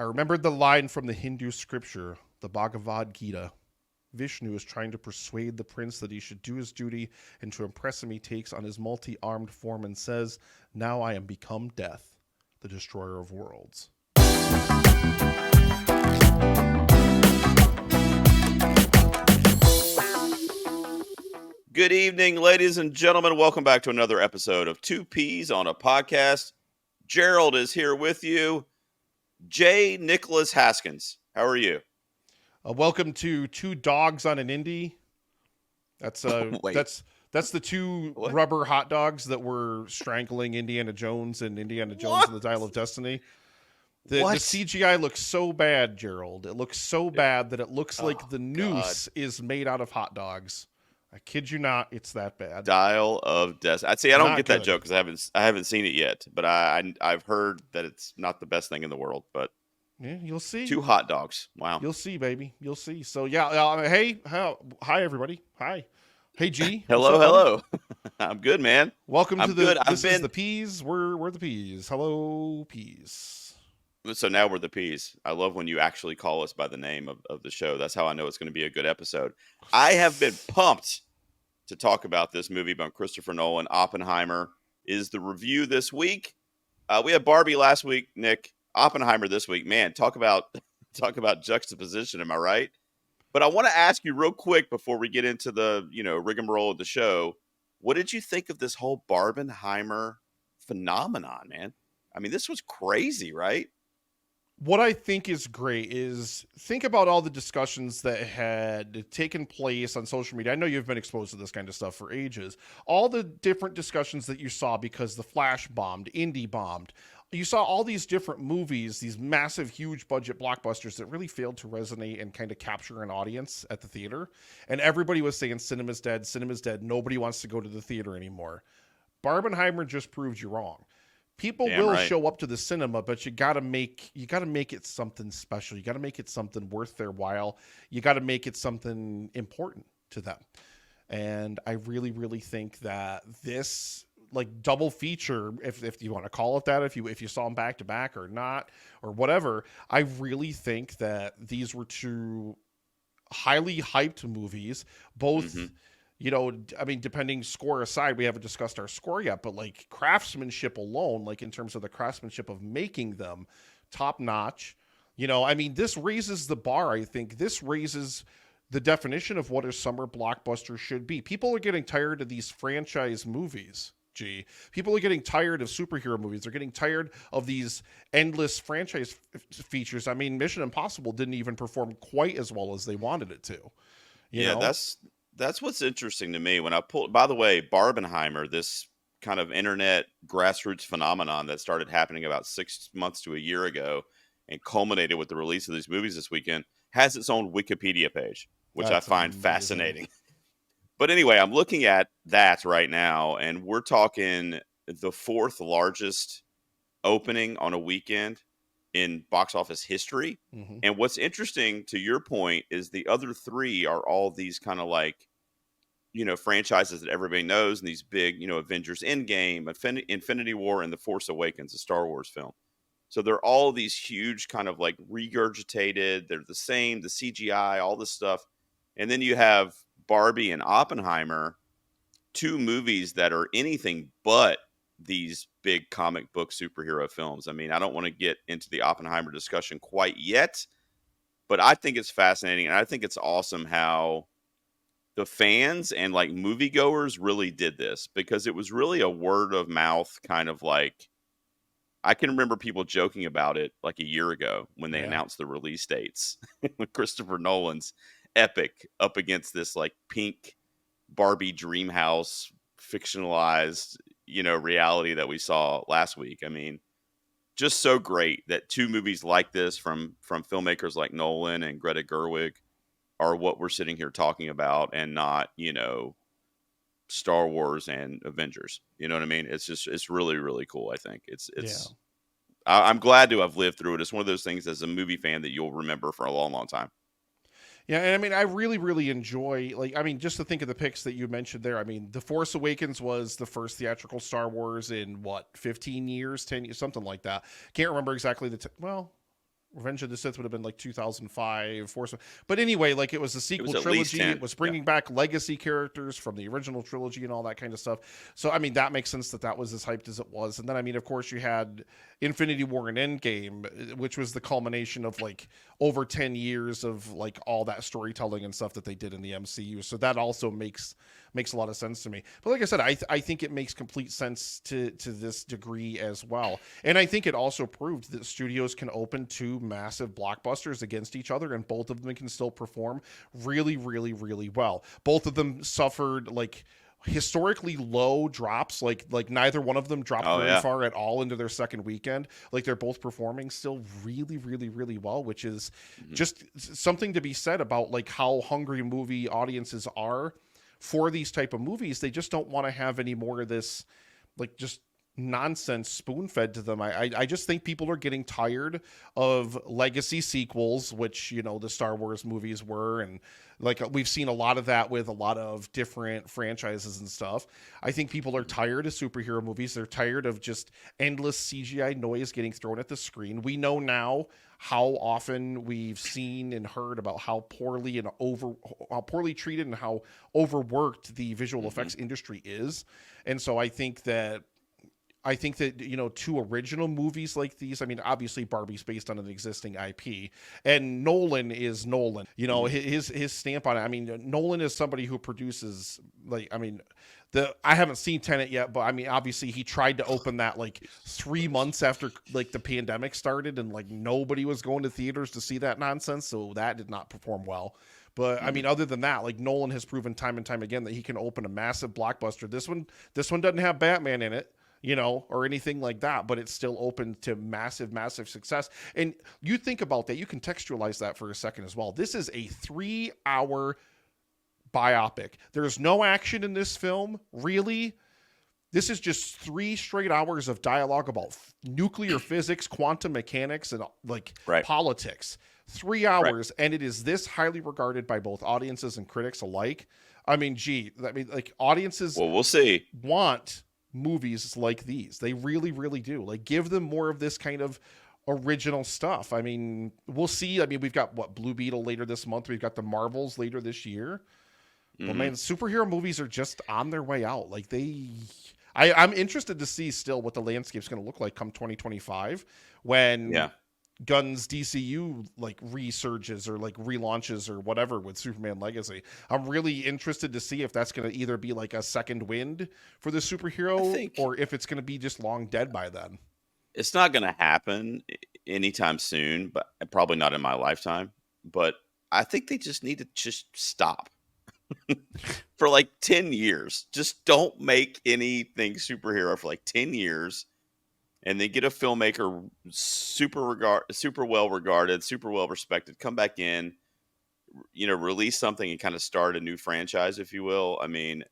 I remembered the line from the Hindu scripture, the Bhagavad Gita. Vishnu is trying to persuade the prince that he should do his duty, and to impress him he takes on his multi-armed form and says, "Now I am become death, the destroyer of worlds." Good evening, ladies and gentlemen. Welcome back to another episode of Two Peas on a Podcast. Gerald is here with you. J. Nicholas Haskins, how are you? Welcome to Two Dogs on an Indie. That's Wait, that's the two what? rubber hot dogs that were strangling Indiana Jones and Indiana Jones and the Dial of Destiny. The CGI looks so bad, Gerald. It looks so bad that it looks like the noose is made out of hot dogs. I kid you not, it's that bad. Dial of Destiny. I'd say I don't Not get that good. joke because I haven't seen it yet, but I've heard that it's not the best thing in the world. But Yeah, you'll see. two hot dogs. Wow. You'll see, baby. You'll see. So yeah, hey, hi everybody. Hi. Hey G. Hello, What's up, hello. I'm good, man. Welcome I'm to the good. this is the Peas. We're the Peas. Hello, Peas. So now we're the Peas. I love when you actually call us by the name of the show. That's how I know it's going to be a good episode. I have been pumped to talk about this movie by Christopher Nolan. Oppenheimer is the review this week. We had Barbie last week, Nick. Oppenheimer this week. Man, talk about juxtaposition. Am I right? But I want to ask you real quick before we get into the rigmarole of the show. What did you think of this whole Barbenheimer phenomenon, man? I mean, this was crazy, right? What I think is great is think about all the discussions that had taken place on social media. I know you've been exposed to this kind of stuff for ages. All the different discussions that you saw because The Flash bombed, Indie bombed. You saw all these different movies, these massive, huge budget blockbusters that really failed to resonate and kind of capture an audience at the theater. And everybody was saying cinema's dead, cinema's dead. Nobody wants to go to the theater anymore. Barbenheimer just proved you wrong. People Damn will right. show up to the cinema, but you gotta make it something special. You gotta make it something worth their while. You gotta make it something important to them. And I really, really think that this like double feature, if you want to call it that, if you saw them back to back or not or whatever, I really think that these were two highly hyped movies, both. I mean, depending score aside, we haven't discussed our score yet, but like craftsmanship alone, like in terms of the craftsmanship of making them top notch, I mean, this raises the bar. I think this raises the definition of what a summer blockbuster should be. People are getting tired of these franchise movies. People are getting tired of superhero movies. They're getting tired of these endless franchise features. I mean, Mission Impossible didn't even perform quite as well as they wanted it to. You know? That's what's interesting to me. When I pulled, by the way, Barbenheimer, this kind of internet grassroots phenomenon that started happening about 6 months to a year ago and culminated with the release of these movies this weekend, has its own Wikipedia page, which That's I find amazing. fascinating. But anyway, I'm looking at that right now, and we're talking the fourth largest opening on a weekend in box office history. Mm-hmm. And what's interesting to your point is the other three are all these kind of like, franchises that everybody knows, and these big, Avengers Endgame, Infinity War, and The Force Awakens, a Star Wars film. So they're all these huge kind of like regurgitated, they're the same, the CGI, all this stuff. And then you have Barbie and Oppenheimer, two movies that are anything but these big comic book superhero films. I mean, I don't want to get into the Oppenheimer discussion quite yet, but I think it's fascinating. And I think it's awesome how the fans and like moviegoers really did this, because it was really a word of mouth kind of like, I can remember people joking about it like a year ago when they announced the release dates with Christopher Nolan's epic up against this like pink Barbie dream house fictionalized, reality that we saw last week. I mean, just so great that two movies like this from filmmakers like Nolan and Greta Gerwig are what we're sitting here talking about, and not, Star Wars and Avengers. You know what I mean? It's really, really cool. I think I'm glad to have lived through it. It's one of those things as a movie fan that you'll remember for a long, long time. Yeah, and I mean, I really, really enjoy, just to think of the picks that you mentioned there. I mean, The Force Awakens was the first theatrical Star Wars in, 15 years, 10 years, something like that. Can't remember exactly Revenge of the Sith would have been like 2005. Force, but anyway, like it was a It was sequel at least trilogy. 10. It was Yeah. bringing back legacy characters from the original trilogy and all that kind of stuff. So I mean, that makes sense that that was as hyped as it was. And then I mean, of course, you had Infinity War and Endgame, which was the culmination of like over 10 years of like all that storytelling and stuff that they did in the MCU. So that also makes a lot of sense to me. But like I said, I think it makes complete sense to this degree as well. And I think it also proved that studios can open two massive blockbusters against each other, and both of them can still perform really, really, really well. Both of them suffered like historically low drops, like neither one of them dropped Oh very yeah. far at all into their second weekend. Like they're both performing still really, really, really well, which is Mhm. just something to be said about like how hungry movie audiences are for these type of movies. They just don't want to have any more of this like just nonsense spoon fed to them. I just think people are getting tired of legacy sequels, which, you know, the Star Wars movies were. And like we've seen a lot of that with a lot of different franchises and stuff. I think people are tired of superhero movies. They're tired of just endless CGI noise getting thrown at the screen. We know now how often we've seen and heard about how poorly treated and how overworked the visual Mhm. effects industry is. And so I think that, you know, two original movies like these, I mean, obviously Barbie's based on an existing IP, and Nolan is Nolan, you know, Mhm. his stamp on it. I mean, Nolan is somebody who produces like, I mean, I haven't seen Tenet yet, but I mean, obviously he tried to open that like Jesus 3 months Christ. after like the pandemic started, and like nobody was going to theaters to see that nonsense. So that did not perform well. But I Mhm. mean, other than that, like Nolan has proven time and time again that he can open a massive blockbuster. This one doesn't have Batman in it, you know, or anything like that, but it's still open to massive, massive success. And you think about that, you contextualize that for a second as well. This is a 3 hour biopic. There's no action in this film, really. This is just 3 straight hours of dialogue about nuclear physics, quantum mechanics, and like Right. politics. Three Right. hours, and it is this highly regarded by both audiences and critics alike. I mean, gee, I mean, like audiences Well, we'll see. want movies like these. They really, really do. Like, give them more of this kind of original stuff. I mean, we'll see. I mean, we've got what, Blue Beetle later this month. We've got the Marvels later this year. But Mhm. man, superhero movies are just on their way out. Like I'm interested to see still what the landscape's going to look like come 2025 when Yeah. Gunn's DCU like resurges or like relaunches or whatever with Superman Legacy. I'm really interested to see if that's going to either be like a second wind for the I superhero think or if it's going to be just long dead by then. it's not going to happen anytime soon, but probably not in my lifetime. But I think they just need to just stop for like 10 years. Just don't make anything superhero for like 10 years, and then get a filmmaker super well regarded, super well respected, come back in, you know, release something and kind of start a new franchise, if you will. I mean,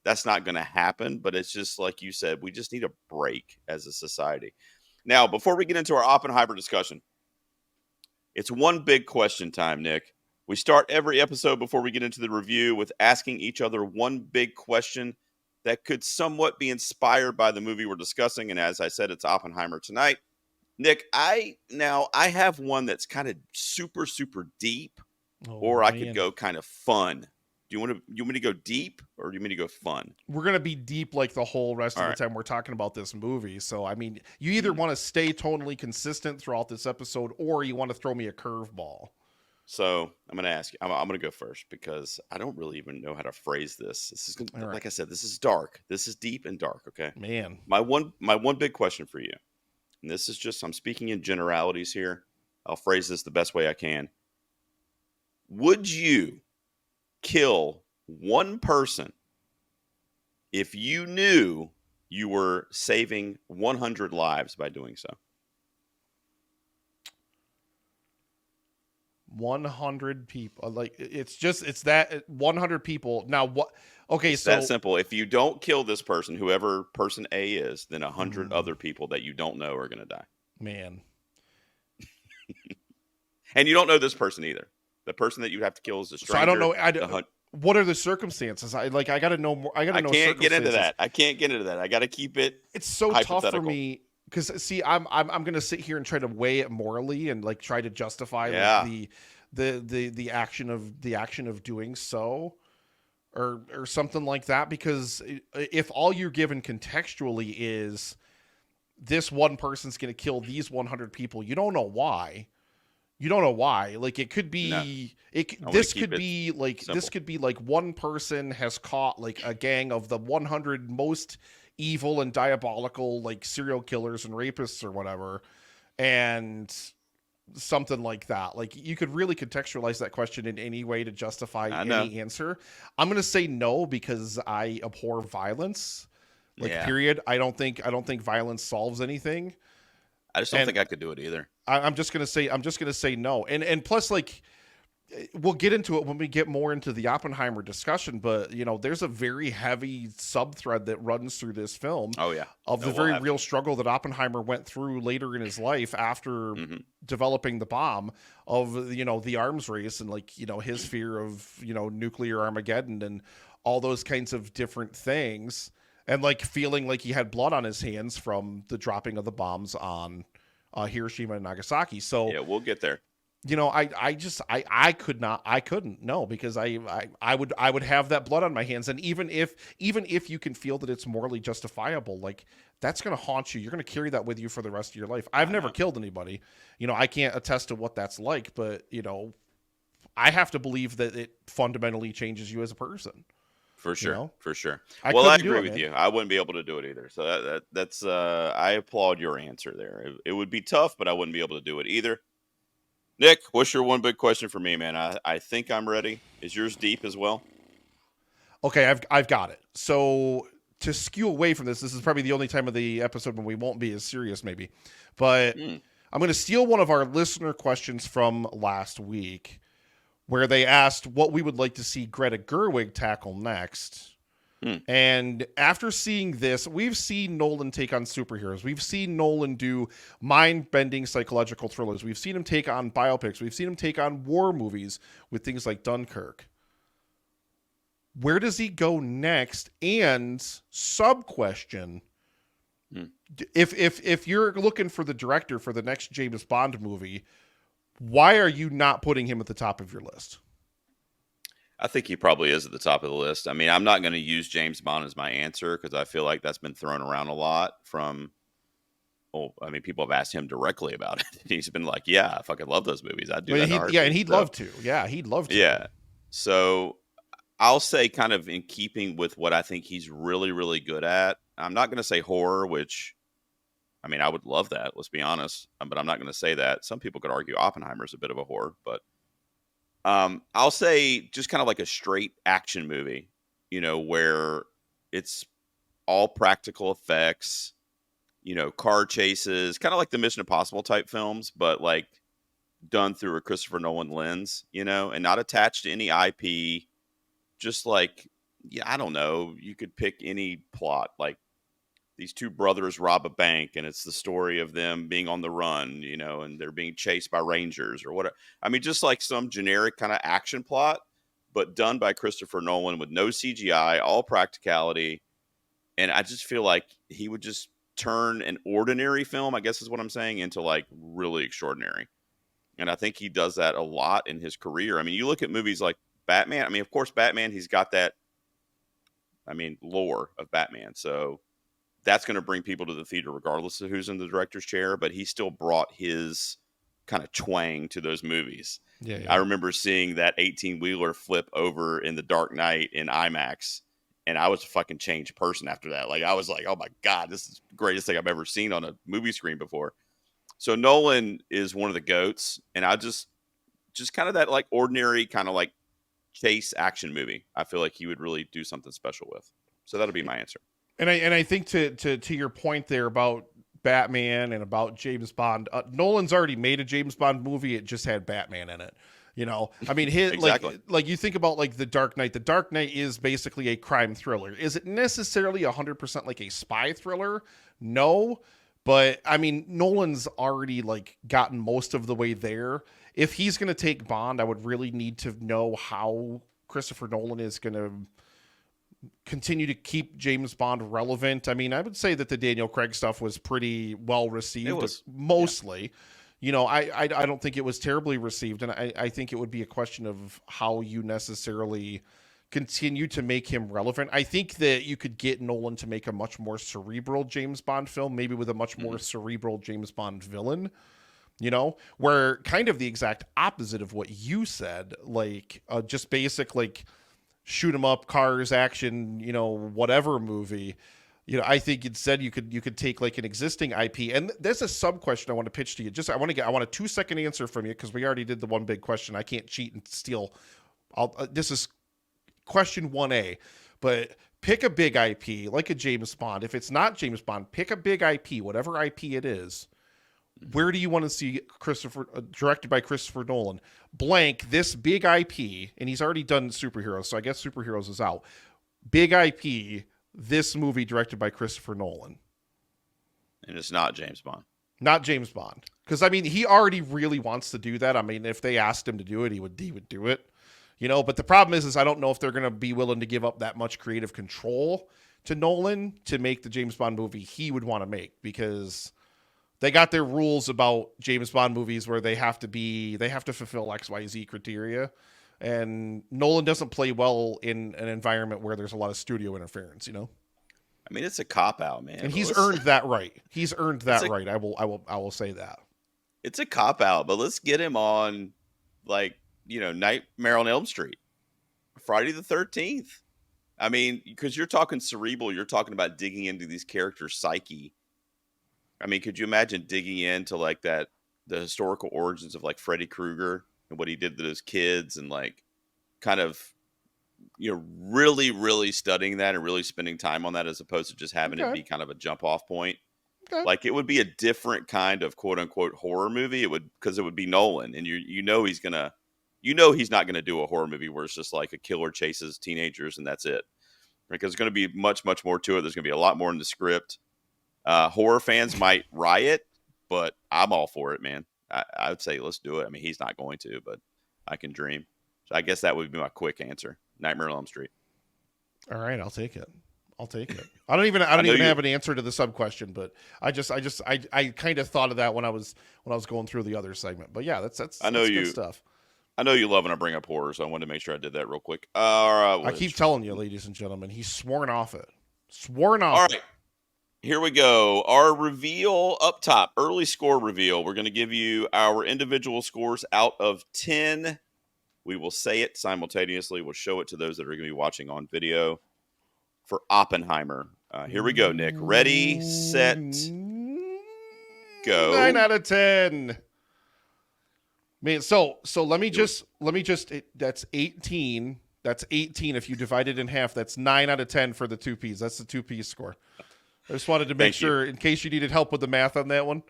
that's not going to happen, but it's just like you said, we just need a break as a society. Now, before we get into our Oppenheimer discussion, it's one big question time, Nick. We start every episode before we get into the review with asking each other one big question that could somewhat be inspired by the movie we're discussing. And as I said, it's Oppenheimer tonight. Nick, I have one that's kind of super deep, Oh or I could man. go kind of fun. You want me to go deep, or do you want me to go fun? We're going to be deep like the whole rest All of the right. time we're talking about this movie. So, I mean, you either Mm. want to stay tonally consistent throughout this episode or you want to throw me a curveball. So I'm going to ask you. I'm going to go first because I don't really even know how to phrase this. This is All right. like I said. This is dark. This is deep and dark. Okay. Man. My one big question for you, and this is just I'm speaking in generalities here. I'll phrase this the best way I can. Would you kill one person if you knew you were saving 100 lives by doing so? 100 people, like it's that 100 people now. What? Okay, It's that so simple. If you don't kill this person, whoever person A is, then 100 hmm, other people that you don't know are going to die. man, And you don't know this person either. The person that you have to kill is a so I don't stranger. know. What are the circumstances? I got to know more. I got to I know can't get into circumstances. that. I can't get into that. I got to keep it It's so tough for hypothetical. me because see, I'm gonna sit here and try to weigh it morally and like try to justify like Yeah. the action of doing so, or something like that, because if all you're given contextually is this one person's going to kill these 100 people, you don't know why. You don't know why. Like it could No, be I want to this keep could it be like this simple. could be like one person has caught like a gang of the 100 most evil and diabolical like serial killers and rapists or whatever, and something like that. Like you could really contextualize that question in any way to justify I know. any answer. I'm going to say no because I abhor violence. Like Yeah. period. I don't think violence solves anything. I just don't And think I could do it either. I'm just gonna say no. And plus, like, we'll get into it when we get more into the Oppenheimer discussion. But there's a very heavy sub thread that runs through this film Oh yeah. of the No, we'll very have real to. struggle that Oppenheimer went through later in his life after Hmm. developing the bomb, of the arms race, and like his fear of nuclear Armageddon and all those kinds of different things, and like feeling like he had blood on his hands from the dropping of the bombs on Hiroshima and Nagasaki. So Yeah, we'll get there. I could not, I couldn't, no, because I would have that blood on my hands. And even if you can feel that it's morally justifiable, like that's going to haunt you. You're going to carry that with you for the rest of your life. I've I never know. killed anybody. I can't attest to what that's like, but I have to believe that it fundamentally changes you as a person. For you sure, know for sure. I Well, I couldn't do agree it, with man. you. I wouldn't be able to do it either. So that's I applaud your answer there. It would be tough, but I wouldn't be able to do it either. Nick, what's your one big question for me, man? I think I'm ready. Is yours deep as well? Okay, I've got it. So to skew away from this is probably the only time of the episode when we won't be as serious, maybe. But Hmm. I'm going to steal one of our listener questions from last week, where they asked what we would like to see Greta Gerwig tackle next. Hmm. And after seeing this, we've seen Nolan take on superheroes. We've seen Nolan do mind bending psychological thrillers. We've seen him take on biopics. We've seen him take on war movies with things like Dunkirk. Where does he go next? And sub question: Hmm. if you're looking for the director for the next James Bond movie, why are you not putting him at the top of your list? I think he probably is at the top of the list. I mean, I'm not going to use James Bond as my answer because I feel like that's been thrown around a lot from. Well, I mean, people have asked him directly about it. He's been like, "Yeah, I fucking love those movies. I'd do Well, that in a yeah, and heartbeat." he'd So, love to. Yeah, he'd love to. yeah. So I'll say, kind of in keeping with what I think he's really, really good at. I'm not going to say horror, which I mean, I would love that. Let's be honest, but I'm not going to say that. Some people could argue Oppenheimer's a bit of a horror, but I'll say just kind of like a straight action movie. Where it's all practical effects. Car chases, kind of like the Mission Impossible type films, but like done through a Christopher Nolan lens. And not attached to any IP. Just like, yeah, I don't know. You could pick any plot. Like these two brothers rob a bank, and it's the story of them being on the run, and they're being chased by rangers or whatever. I mean, just like some generic kind of action plot, but done by Christopher Nolan with no CGI, all practicality. And I just feel like he would just turn an ordinary film, I guess is what I'm saying, into like really extraordinary. And I think he does that a lot in his career. I mean, you look at movies like Batman. I mean, of course, Batman, he's got that, I mean, lore of Batman. So that's going to bring people to the theater regardless of who's in the director's chair. But he still brought his kind of twang to those movies. Yeah, I yeah. remember seeing that 18 wheeler flip over in The Dark Knight in IMAX. And I was a fucking changed person after that. Like, I was like, oh my God, this is the greatest thing I've ever seen on a movie screen before. So Nolan is one of the GOATs. And I just kind of that like ordinary kind of like chase action movie. I feel like he would really do something special with. So that'll be my answer. And I think to your point there about Batman and about James Bond, Nolan's already made a James Bond movie. It just had Batman in it. I mean, his Exactly. like you think about like The Dark Knight. The Dark Knight is basically a crime thriller. Is it necessarily 100% like a spy thriller? No, but I mean, Nolan's already like gotten most of the way there. If he's going to take Bond, I would really need to know how Christopher Nolan is going to continue to keep James Bond relevant. I mean, I would say that the Daniel Craig stuff was pretty well It received, was, yeah. mostly. You know, I don't think it was terribly received, and I think it would be a question of how you necessarily continue to make him relevant. I think that you could get Nolan to make a much more cerebral James Bond film, maybe with a much more Mhm. cerebral James Bond villain, you know, where kind of the exact opposite of what you said, like just basic, like shoot 'em up, cars, action, you know, whatever movie. You know, I think instead you could take like an existing IP, and there's a sub question I want to pitch to you. Just I want a 2 second answer from you because we already did the one big question. I can't cheat and steal. This is question 1A, but pick a big IP like a James Bond. If it's not James Bond, pick a big IP, whatever IP it is. Mhm. Where do you want to see Christopher directed by Christopher Nolan? Blank this big IP, and he's already done superheroes, so I guess superheroes is out. Big IP, this movie directed by Christopher Nolan, And it's not James Bond. not James Bond. Because I mean, he already really wants to do that. I mean, if they asked him to do it, he would do it. You know, but the problem is I don't know if they're going to be willing to give up that much creative control to Nolan to make the James Bond movie he would want to make because they got their rules about James Bond movies where they have to fulfill XYZ criteria. And Nolan doesn't play well in an environment where there's a lot of studio interference, you know? I mean, it's a cop out, man. And But he's let's, earned that right. He's earned it's that a right. I will say that. it's a cop out. But let's get him on, like, Nightmare on Elm Street, Friday the 13th. I mean, because you're talking cerebral, you're talking about digging into these characters' psyche. I mean, could you imagine digging into like the historical origins of like Freddy Krueger and what he did to those kids and like kind of really, really studying that and really spending time on that as opposed to just having it Okay. be kind of a jump off point. Okay. Like it would be a different kind of quote unquote horror movie. It would because it would be Nolan, and he's not gonna do a horror movie where it's just like a killer chases teenagers and that's it. Because there's going to be much, much more to it. There's going to be a lot more in the script. Horror fans might riot, but I'm all for it, man. I would say let's do it. I mean, he's not going to, but I can dream. So I guess that would be my quick answer. Nightmare on Elm Street. All right, I'll take it. I'll take it. I I don't know even you. have an answer to the sub question, but I kind of thought of that when I was going through the other segment. But yeah, that's that's I know that's good you. stuff. I know you love when I bring up horror, so I wanted to make sure I did that real quick. All right, I keep telling you, ladies and gentlemen, he's sworn off it. Sworn all off it. right. Here we go. Our reveal up top, early score reveal. We're going to give you our individual scores out of 10. We will say it simultaneously. We'll show it to those that are going to be watching on video for Oppenheimer. Here we go, Nick. Ready, set, Nine go. out of 10. Man, so Do it. let me just that's 18. That's 18 if you divide it in half. That's 9 out of 10 for the 2Ps. That's the 2P score. I just wanted to make Thank you. sure in case you needed help with the math on that one.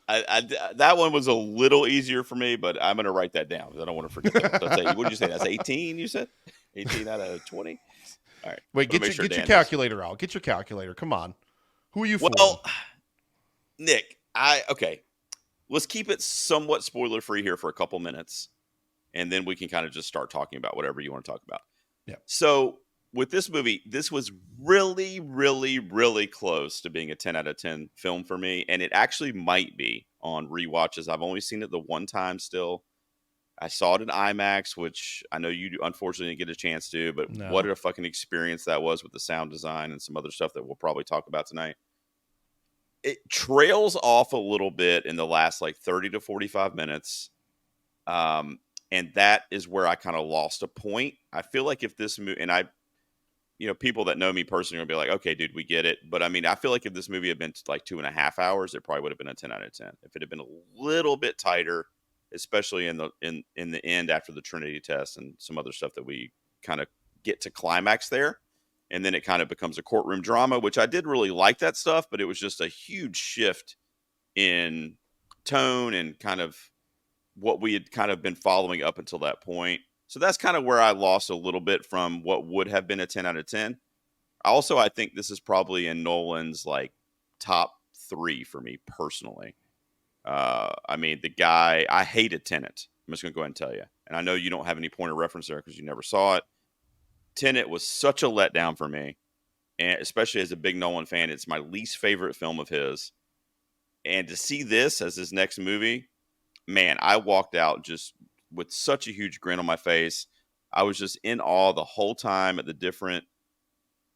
That one was a little easier for me, but I'm going to write that down because I don't want to forget that one. So I'll tell you, what did you say? That's 18, you said? 18 out of 20? All right. Wait, Want to make sure get your Dan knows. calculator out. Get your calculator. Come on. Who are you fooling? Well, Nick, okay. Let's keep it somewhat spoiler free here for a couple minutes, and then we can kind of just start talking about whatever you want to talk about. Yeah. So, with this movie, this was really, really, really close to being a 10 out of 10 film for me, and it actually might be on rewatches. I've only seen it the one time still. I saw it in IMAX, which I know you unfortunately didn't get a chance to, but what No. a fucking experience that was with the sound design and some other stuff that we'll probably talk about tonight. It trails off a little bit in the last like 30 to 45 minutes. And that is where I kind of lost a point. I feel like if this movie, and people that know me personally are gonna be like, okay, dude, we get it. But I mean, I feel like if this movie had been like 2.5 hours, it probably would have been a 10 out of 10. If it had been a little bit tighter, especially in the end after the Trinity test and some other stuff that we kind of get to climax there. And then it kind of becomes a courtroom drama, which I did really like that stuff, but it was just a huge shift in tone and kind of what we had kind of been following up until that point. So that's kind of where I lost a little bit from what would have been a 10 out of 10. Also, I think this is probably in Nolan's like top 3 for me personally. I mean, the guy, I hated Tenet. I'm just going to go ahead and tell you. And I know you don't have any point of reference there because you never saw it. Tenet was such a letdown for me, and especially as a big Nolan fan, it's my least favorite film of his. And to see this as his next movie, man, I walked out just with such a huge grin on my face. I was just in awe the whole time at the different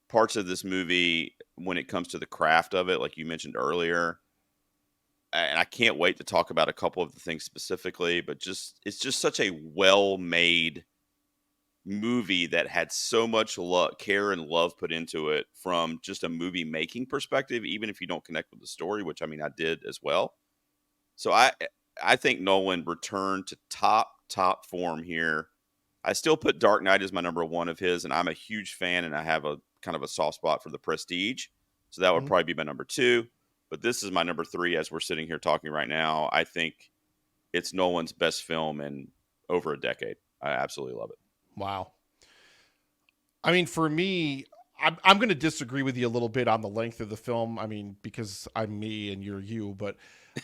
parts of this movie when it comes to the craft of it, like you mentioned earlier. And I can't wait to talk about a couple of the things specifically, but just it's just such a well-made movie that had so much care and love put into it from just a movie making perspective, even if you don't connect with the story, which I mean I did as well. So I think Nolan returned to top form here. I still put Dark Knight as my number one of his, and I'm a huge fan, and I have a kind of a soft spot for The Prestige. So that would Mhm. probably be my number two. But this is my number three as we're sitting here talking right now. I think it's Nolan's best film in over a decade. I absolutely love it. Wow. I mean, for me, I'm going to disagree with you a little bit on the length of the film. I mean, because I'm me and you're you, but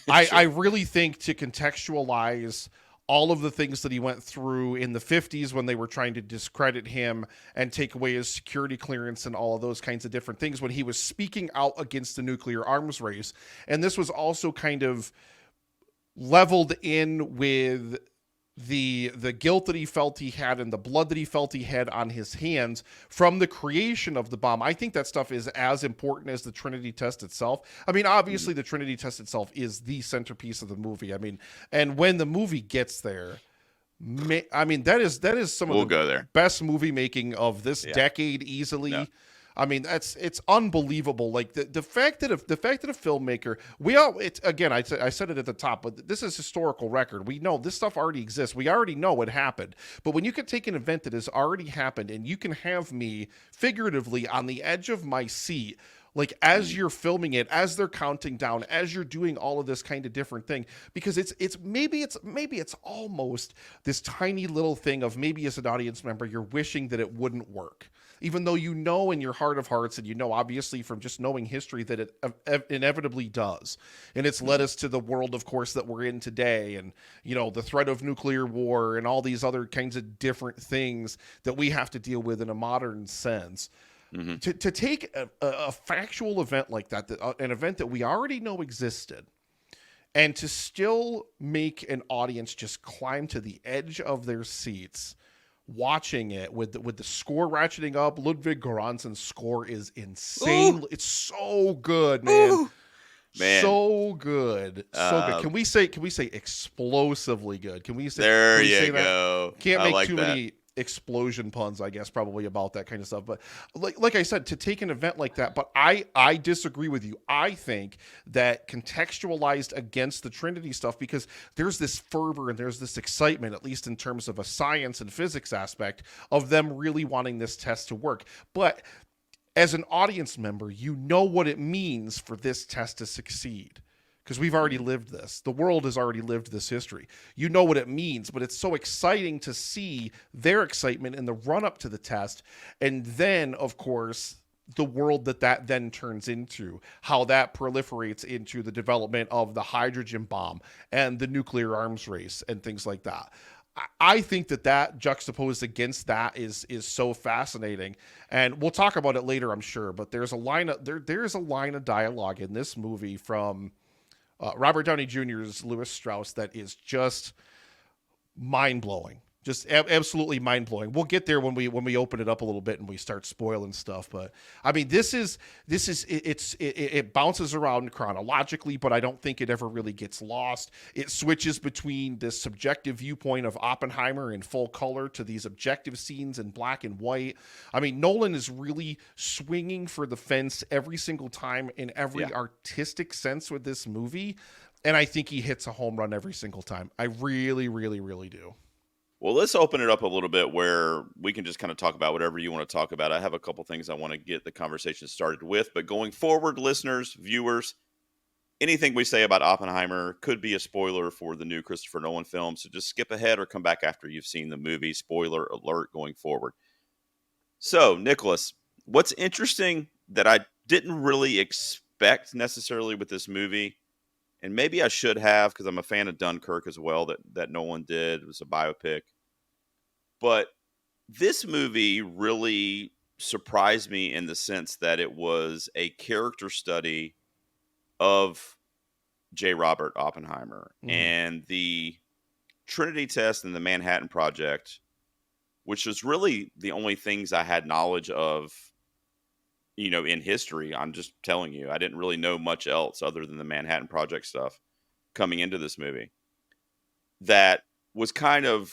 I Sure. really think to contextualize all of the things that he went through in the 50s when they were trying to discredit him and take away his security clearance and all of those kinds of different things when he was speaking out against the nuclear arms race. And this was also kind of leveled in with the guilt that he felt he had and the blood that he felt he had on his hands from the creation of the bomb. I think that stuff is as important as the Trinity test itself. I mean, Mhm. obviously the Trinity test itself is the centerpiece of the movie. I mean, and when the movie gets there, I mean that is some of We'll the go there. best movie making of this Yeah. decade No. easily. I mean it's unbelievable. Like the fact that a filmmaker we all it's again I said it at the top, but this is historical record. We know this stuff already exists. We already know it happened. But when you can take an event that has already happened and you can have me figuratively on the edge of my seat like as Mhm. you're filming it, as they're counting down, as you're doing all of this kind of different thing, because it's almost this tiny little thing of maybe as an audience member you're wishing that it wouldn't work, even though you know in your heart of hearts and you know obviously from just knowing history that it inevitably does, and it's led Mhm. us to the world of course that we're in today, and the threat of nuclear war and all these other kinds of different things that we have to deal with in a modern sense. Mhm. To take a factual event like that, an event that we already know existed, and to still make an audience just climb to the edge of their seats watching it with the score ratcheting up. Ludwig Göransson's score is Ooh. insane. It's so good, man. Ooh. Man. So good. So good. Uh, Can we say explosively good? there Can we you say that? go. Can't I make like too that. many explosion puns, I guess, probably about that kind of stuff. But like I said, to take an event like that, but I disagree with you. I think that contextualized against the Trinity stuff, because there's this fervor and there's this excitement, at least in terms of a science and physics aspect, of them really wanting this test to work. But as an audience member, you know what it means for this test to succeed, because we've already Mhm. lived this. The world has already lived this history. You know what it means, but it's so exciting to see their excitement in the run up to the test. And then, of course, the world that then turns into, how that proliferates into the development of the hydrogen bomb and the nuclear arms race and things like that. I think that juxtaposed against that is so fascinating, and we'll talk about it later, I'm sure. But there's a line of dialogue in this movie from Robert Downey Jr.'s Lewis Strauss that is just mind blowing, just absolutely mind blowing. We'll get there when we open it up a little bit and we start spoiling stuff. But I mean, it bounces around chronologically, but I don't think it ever really gets lost. It switches between this subjective viewpoint of Oppenheimer in full color to these objective scenes in black and white. I mean, Nolan is really swinging for the fence every single time in Yeah. every artistic sense with this movie. And I think he hits a home run every single time. I really, really, really do. Well, let's open it up a little bit where we can just kind of talk about whatever you want to talk about. I have a couple things I want to get the conversation started with, but going forward, listeners, viewers, anything we say about Oppenheimer could be a spoiler for the new Christopher Nolan film. So just skip ahead or come back after you've seen the movie. Spoiler alert going forward. So, Nicholas, what's interesting that I didn't really expect necessarily with this movie, and maybe I should have because I'm a fan of Dunkirk as well, that Nolan did. It was a biopic. But This movie really surprised me in the sense that it was a character study of J. Robert Oppenheimer Hmm. and the Trinity test and the Manhattan Project, which was really the only things I had knowledge of, in history. I'm just telling you, I didn't really know much else other than the Manhattan Project stuff coming into this movie. That was kind of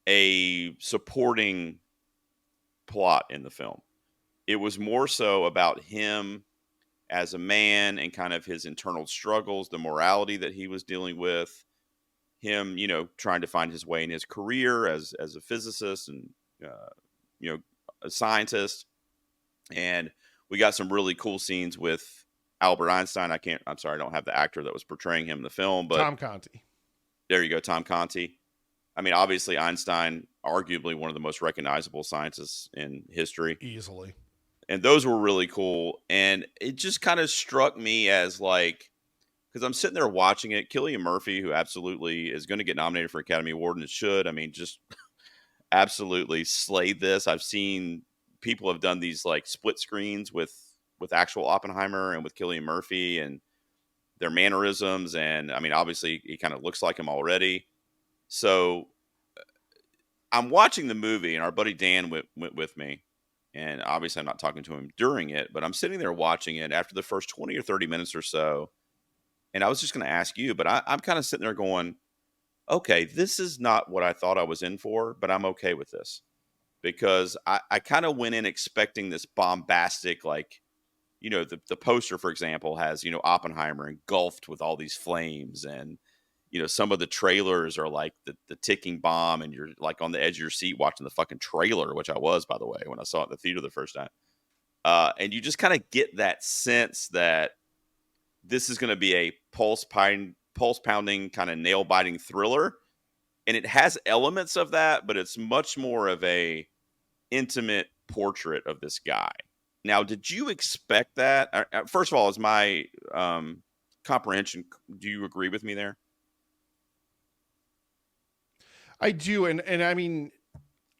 a supporting plot in the film. It was more so about him as a man and kind of his internal struggles, the morality that he was dealing with, him, trying to find his way in his career as a physicist and uh, you know, a scientist. And we got some really cool scenes with Albert Einstein. I'm sorry, I don't have the actor that was portraying him in the film, but Tom Conti, there you go, Tom Conti. I mean, obviously Einstein, arguably one of the most recognizable scientists in history. easily. And those were really cool. And it just kind of struck me as like, because I'm sitting there watching it, Cillian Murphy, who absolutely is going to get nominated for Academy Award and it should. I mean, just absolutely slayed this. I've seen people have done these like split screens with actual Oppenheimer and with Cillian Murphy and their mannerisms. And I mean, obviously, he kind of looks like him already. So I'm watching the movie, and our buddy Dan went with me. And obviously, I'm not talking to him during it, but I'm sitting there watching it after the first 20 or 30 minutes or so. And I was just going to ask you, but I'm kind of sitting there going, okay, this is not what I thought I was in for, but I'm okay with this because I kind of went in expecting this bombastic, like, the poster, for example, has, Oppenheimer engulfed with all these flames. And, some of the trailers are like the ticking bomb, and you're like on the edge of your seat watching the fucking trailer, which I was, by the way, when I saw it in the theater the first time. And you just kind of get that sense that this is going to be a pulse pounding, kind of nail biting thriller, and it has elements of that, but it's much more of a intimate portrait of this guy. Now, did you expect that? First of all, is my comprehension? Do you agree with me there? I do, and I mean,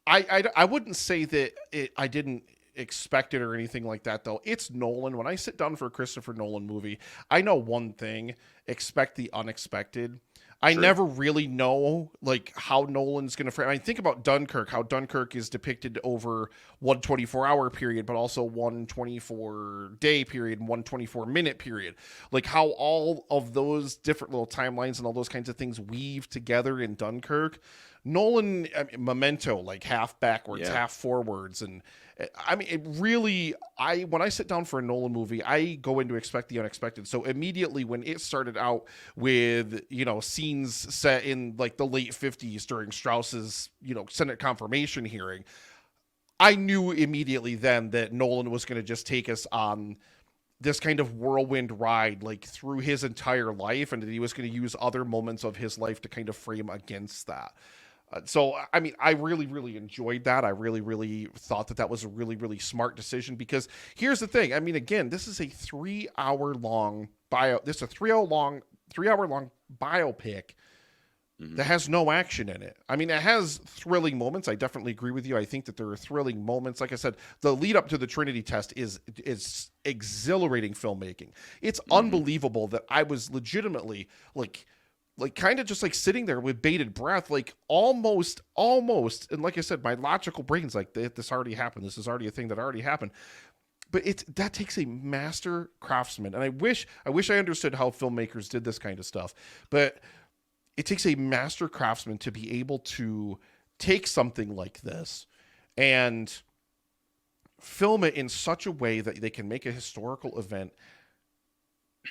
I wouldn't say that I didn't expect it or anything like that though. It's Nolan. When I sit down for a Christopher Nolan movie, I know one thing: expect the unexpected. I True. never really know like how Nolan's going to frame. I mean, think about Dunkirk, how Dunkirk is depicted over 1 24-hour period, but also 1 24-day period and 1 24-minute period. Like how all of those different little timelines and all those kinds of things weave together in Dunkirk. Nolan, I mean, Memento, like half backwards, Yeah. half forwards, and I mean, it really. I when I sit down for a Nolan movie, I go in to expect the unexpected. So immediately when it started out with scenes set in like the late 50s during Strauss's Senate confirmation hearing, I knew immediately then that Nolan was going to just take us on this kind of whirlwind ride like through his entire life, and that he was going to use other moments of his life to kind of frame against that. So, I mean, I really, really enjoyed that. I really, really thought that that was a really, really smart decision because here's the thing. I mean, again, this is a 3 hour long bio. This is a 3 hour long biopic Hmm. that has no action in it. I mean, it has thrilling moments. I definitely agree with you. I think that there are thrilling moments. Like I said, the lead up to the Trinity test is exhilarating filmmaking. It's Hmm. unbelievable that I was legitimately like kind of just like sitting there with bated breath, like almost. And like I said, my logical brain's like, this already happened. This is already a thing that already happened. But that takes a master craftsman, and I wish I understood how filmmakers did this kind of stuff. But it takes a master craftsman to be able to take something like this and film it in such a way that they can make a historical event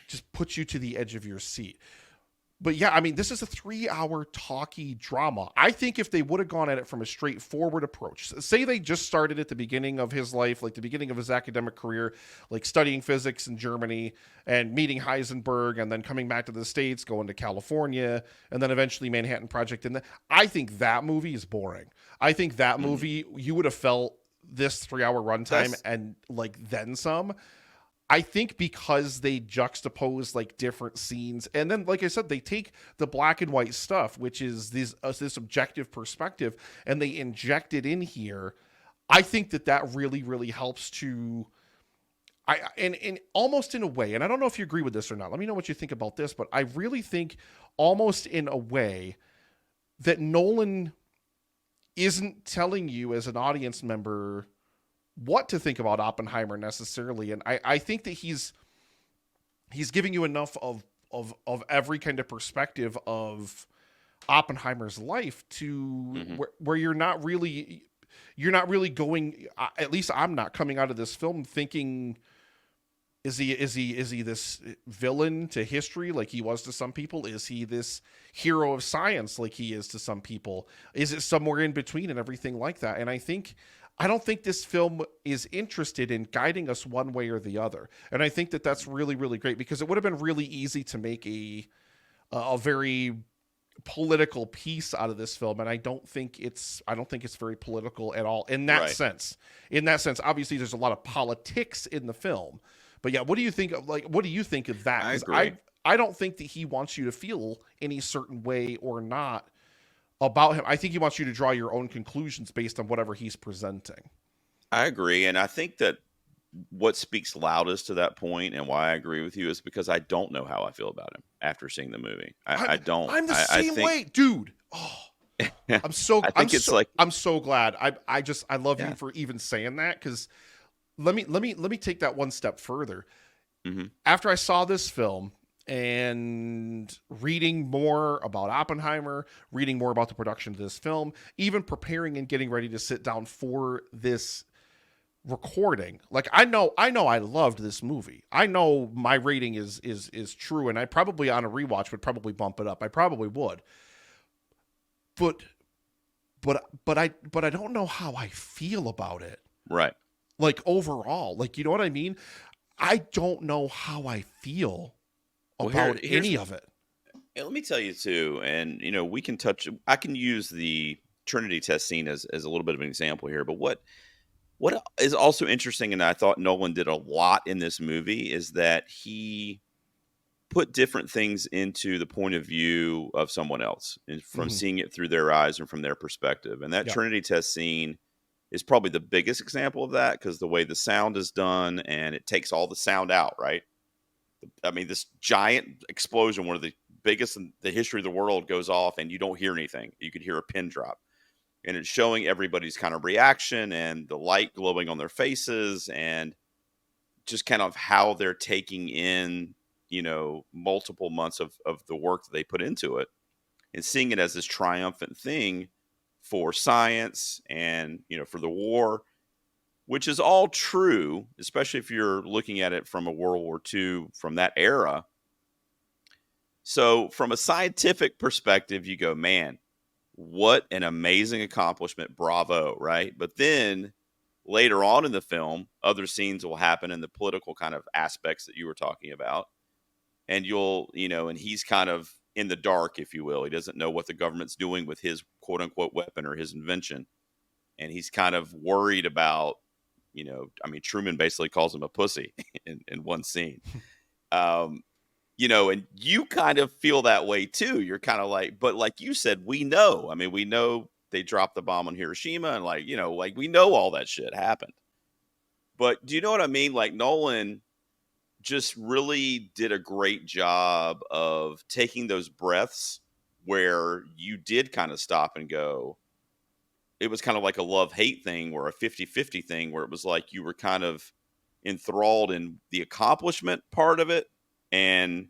just put you to the edge of your seat. But yeah, I mean, this is a 3 hour talky drama. I think if they would have gone at it from a straightforward approach, say they just started at the beginning of his life, like the beginning of his academic career, like studying physics in Germany and meeting Heisenberg and then coming back to the States, going to California, and then eventually Manhattan Project. And I think that movie is boring. I think that Hmm. movie, you would have felt this 3 hour runtime That's and like then some. I think because they juxtapose like different scenes, and then like I said, they take the black and white stuff, which is this objective perspective, and they inject it in here. I think that really really helps to and almost in a way, and I don't know if you agree with this or not. Let me know what you think about this, but I really think almost in a way that Nolan isn't telling you as an audience member what to think about Oppenheimer necessarily, and I think that he's giving you enough of every kind of perspective of Oppenheimer's life to Hmm. where you're not really going. At least I'm not coming out of this film thinking is he this villain to history like he was to some people? Is he this hero of science like he is to some people? Is it somewhere in between and everything like that? And I don't think this film is interested in guiding us one way or the other. And I think that that's really really great because it would have been really easy to make a very political piece out of this film, and I don't think it's very political at all in that Right. sense. In that sense, obviously there's a lot of politics in the film, but yeah, what do you think of that? I Because agree. I don't think that he wants you to feel any certain way or not about him. I think he wants you to draw your own conclusions based on whatever he's presenting. I agree. And I think that what speaks loudest to that point and why I agree with you is because I don't know how I feel about him after seeing the movie. I'm I don't. I'm the I same think way, dude. Oh, I'm so I I'm think it's so like, I'm so glad. I love you yeah. for even saying that because let me take that one step further. Hmm. After I saw this film and reading more about Oppenheimer, reading more about the production of this film, even preparing and getting ready to sit down for this recording, like I know I loved this movie. I know my rating is true, and I probably on a rewatch would probably bump it up. I probably would, but but I don't know how I feel about it. Right. Like overall, like you know what I mean? I don't know how I feel Well, about here's, any of it. let me tell you too. And, we can touch, I can use the Trinity test scene as a little bit of an example here. But what is also interesting, and I thought Nolan did a lot in this movie, is that he put different things into the point of view of someone else and from Hmm. seeing it through their eyes and from their perspective. And that Yeah. Trinity test scene is probably the biggest example of that because the way the sound is done and it takes all the sound out, right? I mean, this giant explosion, one of the biggest in the history of the world, goes off and you don't hear anything. You could hear a pin drop. And it's showing everybody's kind of reaction and the light glowing on their faces and just kind of how they're taking in, multiple months of the work that they put into it and seeing it as this triumphant thing for science and, for the war, which is all true, especially if you're looking at it from a World War II from that era. So, from a scientific perspective, you go, man, what an amazing accomplishment. Bravo. Right. But then later on in the film, other scenes will happen in the political kind of aspects that you were talking about. And and he's kind of in the dark, if you will. He doesn't know what the government's doing with his quote unquote weapon or his invention. And he's kind of worried about, I mean, Truman basically calls him a pussy in one scene. Um, and you kind of feel that way too. You're kind of like, but like you said, we know. I mean, we know they dropped the bomb on Hiroshima and like we know all that shit happened. But do you know what I mean? Like Nolan just really did a great job of taking those breaths where you did kind of stop and go. It was kind of like a love hate thing or a 50-50 thing where it was like you were kind of enthralled in the accomplishment part of it and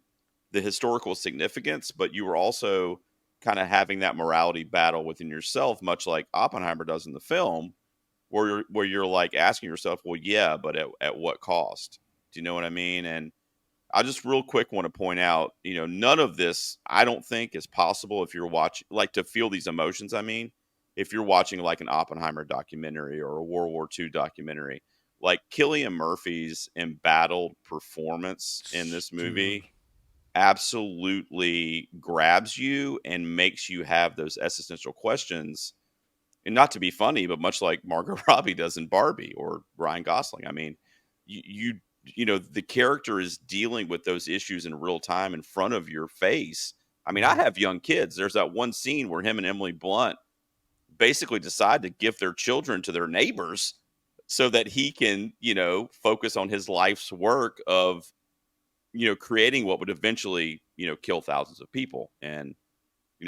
the historical significance, but you were also kind of having that morality battle within yourself, much like Oppenheimer does in the film, where you're like asking yourself, well, yeah, but at what cost? Do you know what I mean? And I just real quick want to point out, none of this I don't think is possible if you're watching, like, to feel these emotions. I mean, if you're watching like an Oppenheimer documentary or a World War II documentary, like Killian Murphy's embattled performance in this Dude. movie absolutely grabs you and makes you have those existential questions. And not to be funny, but much like Margot Robbie does in Barbie or Ryan Gosling. I mean, you the character is dealing with those issues in real time in front of your face. I mean, I Mhm. have young kids. There's that one scene where him and Emily Blunt basically decide to give their children to their neighbors so that he can, focus on his life's work of, creating what would eventually, kill thousands of people. And,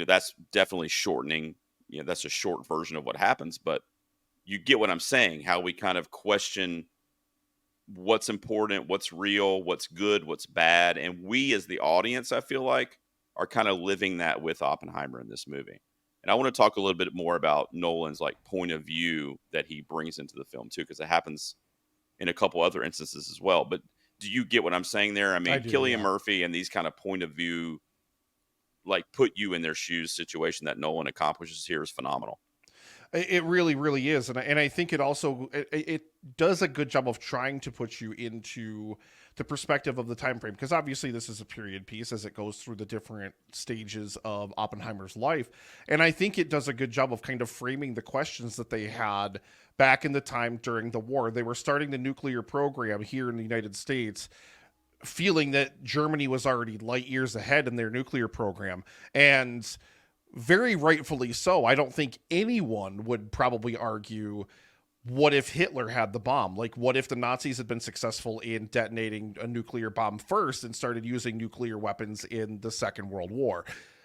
that's definitely shortening, that's a short version of what happens, but you get what I'm saying, how we kind of question what's important, what's real, what's good, what's bad. And we as the audience, I feel like, are kind of living that with Oppenheimer in this movie. And I want to talk a little bit more about Nolan's like point of view that he brings into the film too, because it happens in a couple other instances as well. But do you get what I'm saying there? I I mean, do, Killian yeah. Murphy and these kind of point of view, like put you in their shoes situation that Nolan accomplishes here is phenomenal. It really, really is, and I think it also it does a good job of trying to put you into the perspective of the time frame, because obviously this is a period piece as it goes through the different stages of Oppenheimer's life, and I think it does a good job of kind of framing the questions that they had back in the time during the war. They were starting the nuclear program here in the United States, feeling that Germany was already light years ahead in their nuclear program, and very rightfully so. I don't think anyone would probably argue, what if Hitler had the bomb? Like, what if the Nazis had been successful in detonating a nuclear bomb first and started using nuclear weapons in the Second World War?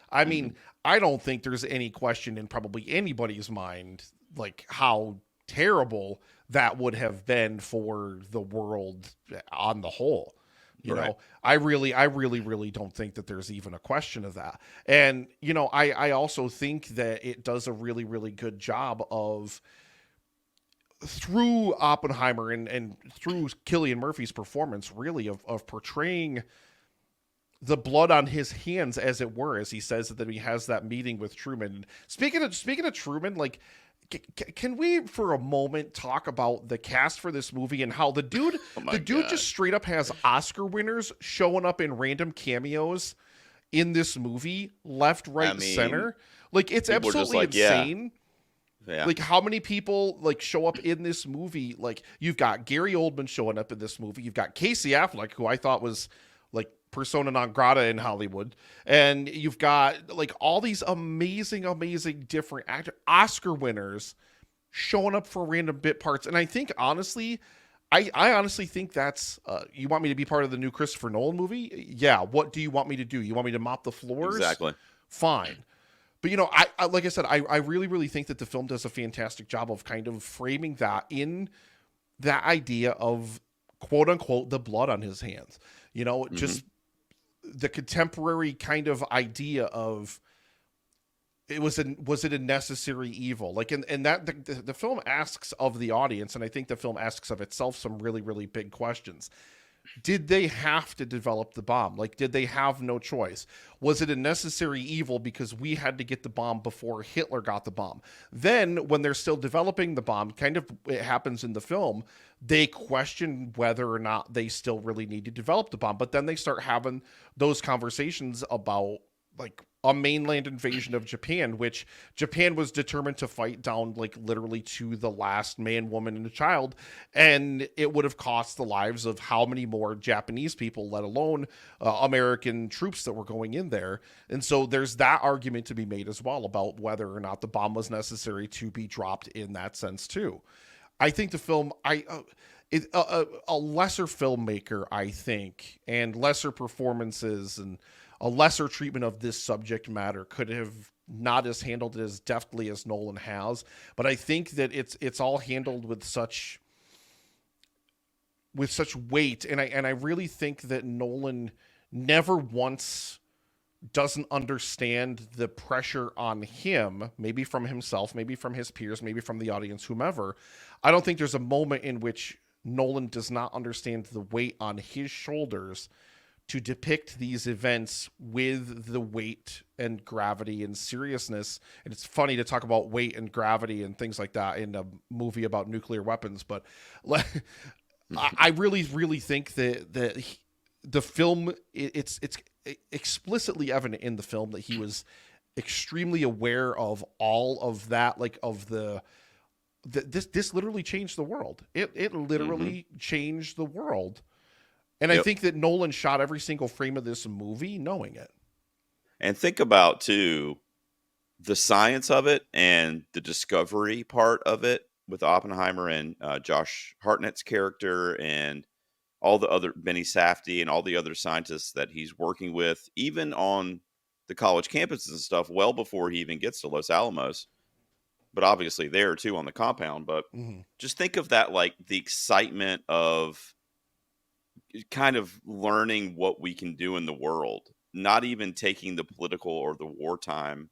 I Hmm. mean, I don't think there's any question in probably anybody's mind, like, how terrible that would have been for the world on the whole. You Right. know, I really don't think that there's even a question of that. And, I also think that it does a really, really good job of, through Oppenheimer and through Killian Murphy's performance, really, of portraying the blood on his hands, as it were, as he says that he has that meeting with Truman. Speaking of Truman, like, can we for a moment talk about the cast for this movie and how the dude Oh the my dude God. just straight up has Oscar winners showing up in random cameos in this movie, left, I right, mean, center. Like, it's people are just absolutely like, yeah, insane. yeah. Like, how many people like show up in this movie? Like, you've got Gary Oldman showing up in this movie. You've got Casey Affleck, who I thought was like persona non grata in Hollywood, and you've got like all these amazing, amazing different Oscar winners showing up for random bit parts. And I think honestly, I honestly think that's, you want me to be part of the new Christopher Nolan movie? Yeah. What do you want me to do? You want me to mop the floors? Exactly. Fine. But, I like I said, I really, really think that the film does a fantastic job of kind of framing that in that idea of, quote unquote, the blood on his hands. Hmm. Just the contemporary kind of idea of, was it a necessary evil? Like, and that the film asks of the audience, and I think the film asks of itself some really, really big questions. Did they have to develop the bomb? Like, did they have no choice? Was it a necessary evil because we had to get the bomb before Hitler got the bomb? Then, when they're still developing the bomb, kind of it happens in the film, they question whether or not they still really need to develop the bomb. But then they start having those conversations about, like, a mainland invasion of Japan, which Japan was determined to fight down, like, literally to the last man, woman, and a child. And it would have cost the lives of how many more Japanese people, let alone American troops that were going in there. And so there's that argument to be made as well about whether or not the bomb was necessary to be dropped in that sense, too. I think the film, a lesser filmmaker, I think, and lesser performances and a lesser treatment of this subject matter could have not as handled it as deftly as Nolan has. But I think that it's all handled with such weight, and I really think that Nolan never once doesn't understand the pressure on him, maybe from himself, maybe from his peers, maybe from the audience, whomever. I don't think there's a moment in which Nolan does not understand the weight on his shoulders to depict these events with the weight and gravity and seriousness. And it's funny to talk about weight and gravity and things like that in a movie about nuclear weapons, but I really, really think that the film, it's explicitly evident in the film that he was extremely aware of all of that, like, of this literally changed the world. It Hmm. literally changed the world, And I Yep. think that Nolan shot every single frame of this movie knowing it. And think about too the science of it and the discovery part of it with Oppenheimer and Josh Hartnett's character and all the other Benny Safdie and all the other scientists that he's working with, even on the college campuses and stuff, well before he even gets to Los Alamos. But obviously there too on the compound. But Mm-hmm. just think of that, like the excitement of kind of learning what we can do in the world, not even taking the political or the wartime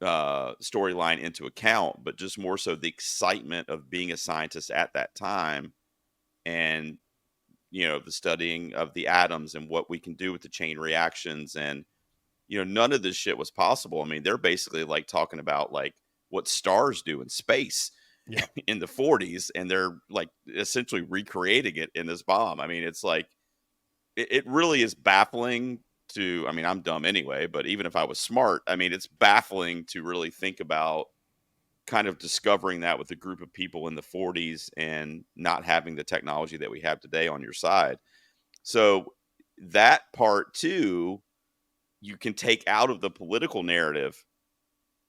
storyline into account, but just more so the excitement of being a scientist at that time and the studying of the atoms and what we can do with the chain reactions. And none of this shit was possible. I mean, they're basically like talking about like what stars do in space Yeah. in the 40s, and they're like essentially recreating it in this bomb. I mean, it's like it really is baffling to, I mean, I'm dumb anyway, but even if I was smart, I mean, it's baffling to really think about kind of discovering that with a group of people in the 40s and not having the technology that we have today on your side. So that part too, you can take out of the political narrative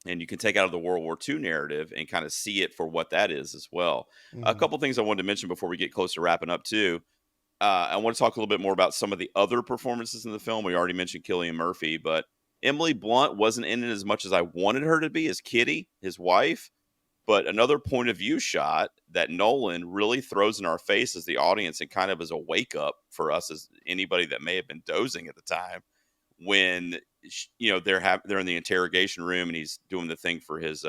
and you can take out of the World War II narrative and kind of see it for what that is as well. A Mm-hmm. couple things I wanted to mention before we get close to wrapping up too. I want to talk a little bit more about some of the other performances in the film. We already mentioned Cillian Murphy, but Emily Blunt wasn't in it as much as I wanted her to be as Kitty, his wife. But another point of view shot that Nolan really throws in our face as the audience and kind of as a wake up for us as anybody that may have been dozing at the time when they're in the interrogation room and he's doing the thing for his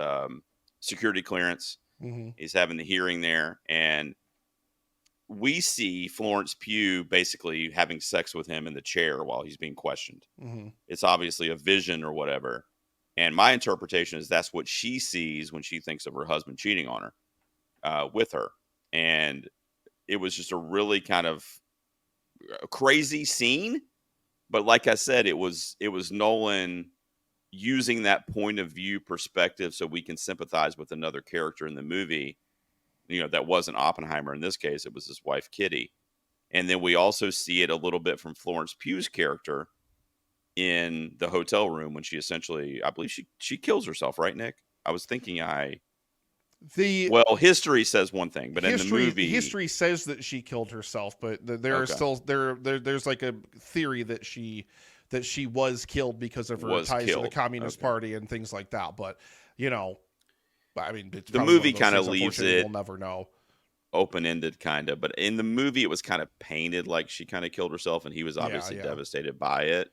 security clearance. Mm-hmm. He's having the hearing there, and we see Florence Pugh basically having sex with him in the chair while he's being questioned. Mm-hmm. It's obviously a vision or whatever. And my interpretation is that's what she sees when she thinks of her husband cheating on her with her. And it was just a really kind of crazy scene. But like I said, it was Nolan using that point of view perspective so we can sympathize with another character in the movie. That wasn't Oppenheimer in this case. It was his wife Kitty. And then we also see it a little bit from Florence Pugh's character in the hotel room when she essentially, I believe she kills herself, right, Nick? I was thinking The well, history says one thing, but in the movie, history says that she killed herself, but there are okay, still there's like a theory that she was killed because of her was ties to the killed. Communist Okay. Party and things like that. But you know, I mean, it's The probably one movie of those kind of things. leaves Unfortunately, it we'll never know. open ended, kind of, but in the movie, it was kind of painted like she kind of killed herself, and he was Yeah, obviously yeah, devastated by it.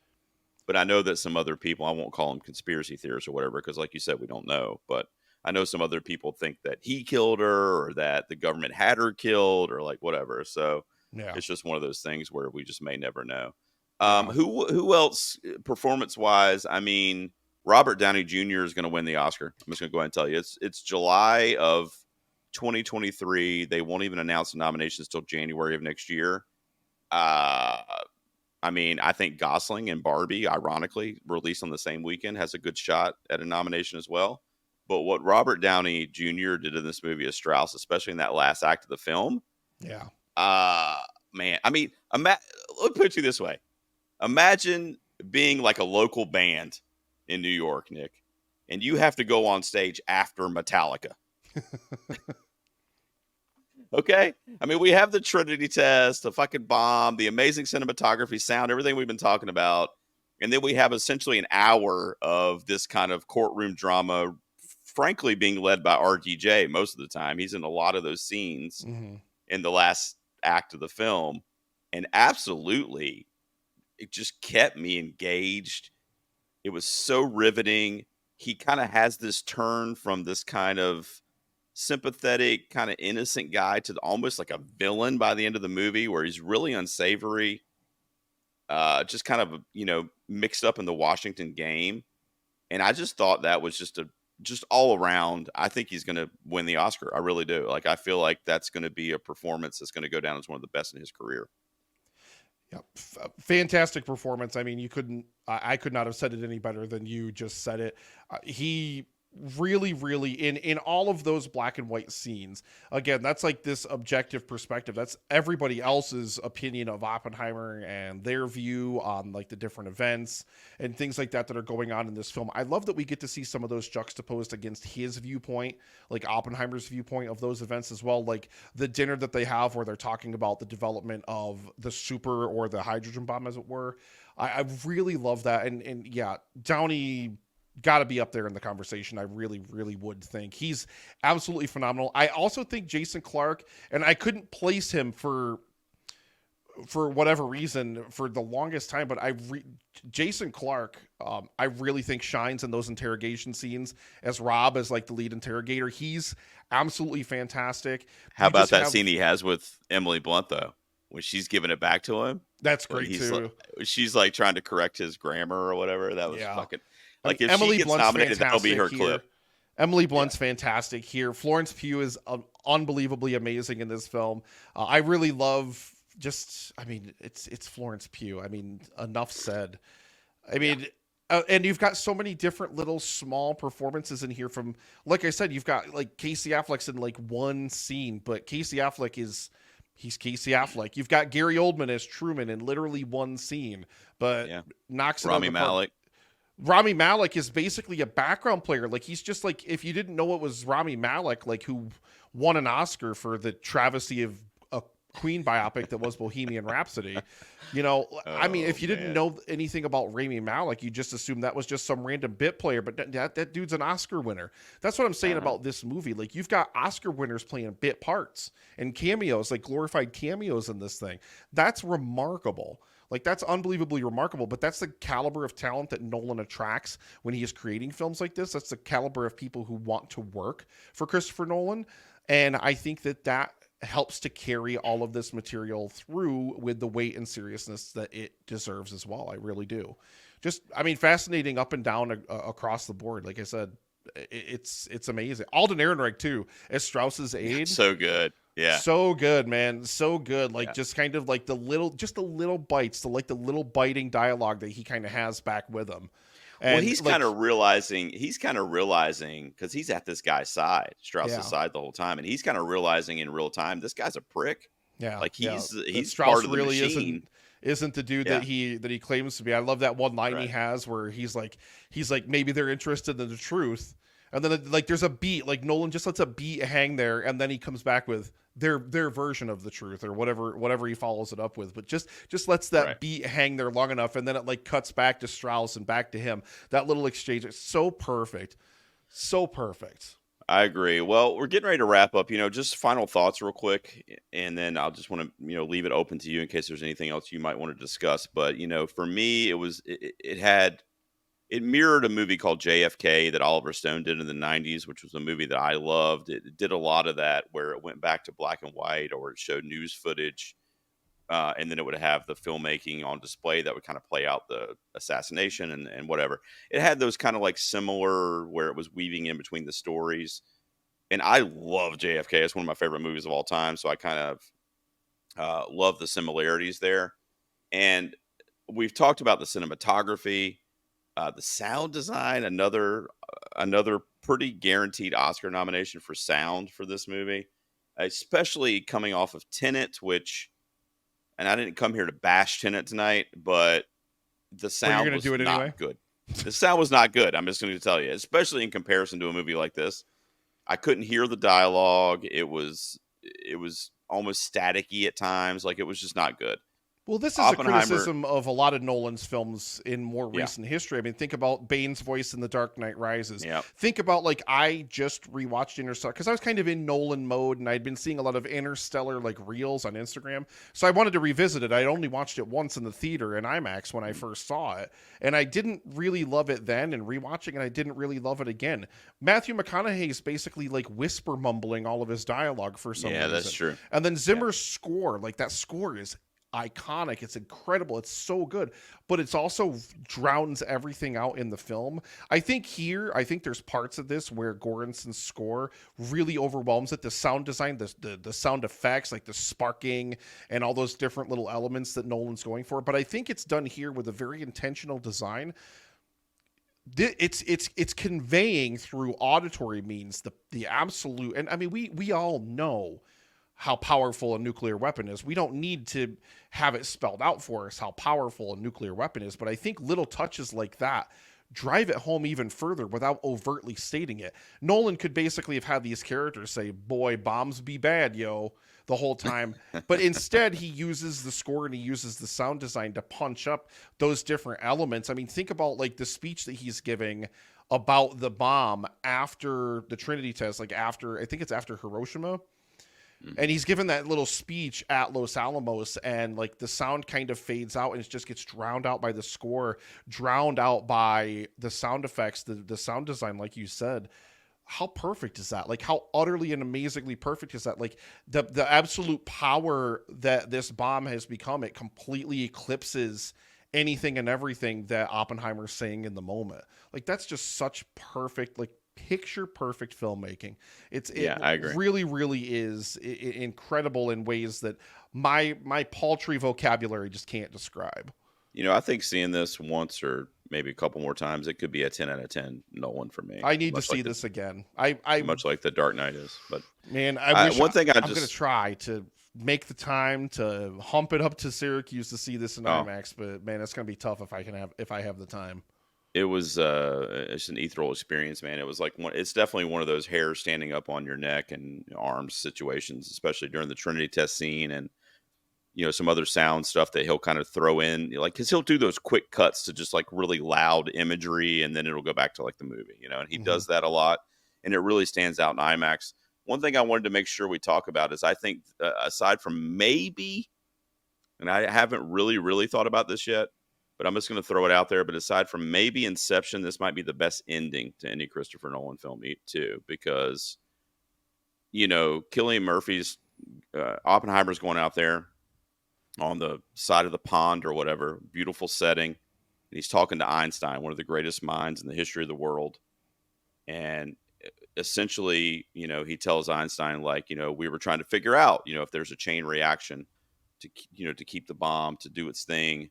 But I know that some other people, I won't call them conspiracy theorists or whatever, because like you said, we don't know. But I know some other people think that he killed her or that the government had her killed or like whatever. So yeah, it's just one of those things where we just may never know. yeah. Who else performance wise? I mean, Robert Downey Jr. is going to win the Oscar. I'm just going to go ahead and tell you it's July of 2023. They won't even announce the nominations till January of next year. Uh, I mean, I think Gosling and Barbie, ironically, released on the same weekend, has a good shot at a nomination as well. But what Robert Downey Jr. did in this movie as Strauss, especially in that last act of the film, Yeah. uh, man, I mean, let me put it to you this way. Imagine being like a local band in New York, Nick, and you have to go on stage after Metallica. Okay. I mean, we have the Trinity test, the fucking bomb, the amazing cinematography, sound, everything we've been talking about. And then we have essentially an hour of this kind of courtroom drama, frankly, being led by RDJ most of the time. He's in a lot of those scenes Mm-hmm. in the last act of the film. And absolutely, it just kept me engaged. It was so riveting. He kind of has this turn from this kind of sympathetic, kind of innocent guy to almost like a villain by the end of the movie, where he's really unsavory, just kind of mixed up in the Washington game. And I just thought that was just all around. I think he's going to win the Oscar. I really do. Like I feel like that's going to be a performance that's going to go down as one of the best in his career. Yeah, fantastic performance. I mean, I could not have said it any better than you just said it. He really, really in all of those black and white scenes. Again, that's like this objective perspective. That's everybody else's opinion of Oppenheimer and their view on like the different events and things like that are going on in this film. I love that we get to see some of those juxtaposed against his viewpoint, like Oppenheimer's viewpoint of those events as well. Like the dinner that they have where they're talking about the development of the super or the hydrogen bomb, as it were. I really love that. And yeah, Downey got to be up there in the conversation. I really, really would think he's absolutely phenomenal. I also think Jason Clarke, and I couldn't place him for whatever reason for the longest time, but Jason Clarke, I really think shines in those interrogation scenes as Rob, as like the lead interrogator. He's absolutely fantastic. How about that scene he has with Emily Blunt though, when she's giving it back to him? That's great too. Like, she's like trying to correct his grammar or whatever. That was fucking. Like, if Emily she gets Blunt's nominated, that'll be her here. clip. Emily Blunt's fantastic here. Florence Pugh is unbelievably amazing in this film. I really love it's Florence Pugh. I mean, enough said. I mean, and you've got so many different little small performances in here from, like I said, you've got like Casey Affleck's in like one scene, but Casey Affleck he's Casey Affleck. You've got Gary Oldman as Truman in literally one scene, but knocks it out of the park. Malek. Rami Malek is basically a background player. Like, he's just like, if you didn't know it was Rami Malek, like, who won an Oscar for the travesty of a Queen biopic that was Bohemian Rhapsody, I mean, if you didn't know anything about Rami Malek, you just assume that was just some random bit player, but that dude's an Oscar winner. That's what I'm saying about this movie. Like, you've got Oscar winners playing bit parts and cameos, like glorified cameos in this thing. That's remarkable. Like, that's unbelievably remarkable, but that's the caliber of talent that Nolan attracts when he is creating films like this. That's the caliber of people who want to work for Christopher Nolan. And I think that helps to carry all of this material through with the weight and seriousness that it deserves as well. I really do. Just, I mean, fascinating up and down across the board. Like I said, it's amazing. Alden Ehrenreich too, as Strauss's aide. So good. Yeah. So good, man. So good. Like, just kind of like the little bites, the little biting dialogue that he kind of has back with him. And well, he's kind of realizing because he's at this guy's side, Strauss's side the whole time. And he's kind of realizing in real time, this guy's a prick. Yeah. Like he's Strauss part of the really machine. Isn't the dude that he claims to be. I love that one line he has where he's like, maybe they're interested in the truth. And then like there's a beat, like Nolan just lets a beat hang there, and then he comes back with their version of the truth or whatever he follows it up with. But just lets that beat hang there long enough, and then it like cuts back to Strauss and back to him. That little exchange is so perfect. So perfect. I agree. Well, we're getting ready to wrap up. Just final thoughts real quick, and then I'll just want to leave it open to you in case there's anything else you might want to discuss. But for me, it mirrored a movie called JFK that Oliver Stone did in the 90s, which was a movie that I loved. It did a lot of that where it went back to black and white, or it showed news footage, and then it would have the filmmaking on display that would kind of play out the assassination and whatever. It had those kind of like similar where it was weaving in between the stories. And I love JFK. It's one of my favorite movies of all time. So I kind of love the similarities there. And we've talked about the cinematography. The sound design, another pretty guaranteed Oscar nomination for sound for this movie, especially coming off of Tenet, and I didn't come here to bash Tenet tonight, but the sound was not good. The sound was not good. I'm just going to tell you, especially in comparison to a movie like this. I couldn't hear the dialogue. It was almost staticky at times. Like, it was just not good. Well, this is a criticism of a lot of Nolan's films in more recent history. I mean, think about Bane's voice in The Dark Knight Rises. Yep. Think about, like, I just rewatched Interstellar because I was kind of in Nolan mode, and I'd been seeing a lot of Interstellar, like, reels on Instagram. So I wanted to revisit it. I only watched it once in the theater in IMAX when I first saw it, and I didn't really love it then, and rewatching it, I didn't really love it again. Matthew McConaughey is basically, like, whisper mumbling all of his dialogue for some reason. Yeah, that's true. And then Zimmer's score, like, that score is iconic. It's incredible. It's so good, but it's also drowns everything out in the film. I think there's parts of this where Göransson's score really overwhelms it. The sound design, the sound effects, like the sparking and all those different little elements that Nolan's going for. But I think it's done here with a very intentional design. It's conveying through auditory means the absolute, and I mean we all know how powerful a nuclear weapon is. We don't need to have it spelled out for us how powerful a nuclear weapon is, but I think little touches like that drive it home even further without overtly stating it. Nolan could basically have had these characters say, "Boy, bombs be bad, yo," the whole time, but instead he uses the score and he uses the sound design to punch up those different elements. I mean, think about like the speech that he's giving about the bomb after the Trinity test, like after, I think it's after Hiroshima, and Mhm. he's given that little speech at Los Alamos, and like the sound kind of fades out and it just gets drowned out by the score, drowned out by the sound effects, the sound design, like you said. How perfect is that? Like how utterly and amazingly perfect is that? Like the absolute power that this bomb has become, it completely eclipses anything and everything that Oppenheimer's saying in the moment. Like that's just such perfect, like picture perfect filmmaking. It Yeah, I agree. really really is incredible in ways that my paltry vocabulary just can't describe. I think seeing this once or maybe a couple more times, it could be a 10 out of 10 Nolan for me, I need to see this again. I much like the Dark Knight is. But Man, I wish one thing I I'm gonna just try to make the time to hump it up to Syracuse to see this in oh, IMAX, but man, it's gonna be tough if I have the time. it was it's an ethereal experience, man. It was like it's definitely one of those hair standing up on your neck and arms situations, especially during the Trinity test scene and some other sound stuff that he'll kind of throw in, like because he'll do those quick cuts to just like really loud imagery, and then it'll go back to like the movie, and he Hmm. does that a lot, and it really stands out in IMAX. One thing I wanted to make sure we talk about is I think aside from maybe, and I haven't really thought about this yet, but I'm just going to throw it out there. But aside from maybe Inception, this might be the best ending to any Christopher Nolan film too, because Cillian Murphy's Oppenheimer's going out there on the side of the pond or whatever, beautiful setting. And he's talking to Einstein, one of the greatest minds in the history of the world. And essentially, he tells Einstein, like, we were trying to figure out, if there's a chain reaction to keep the bomb to do its thing.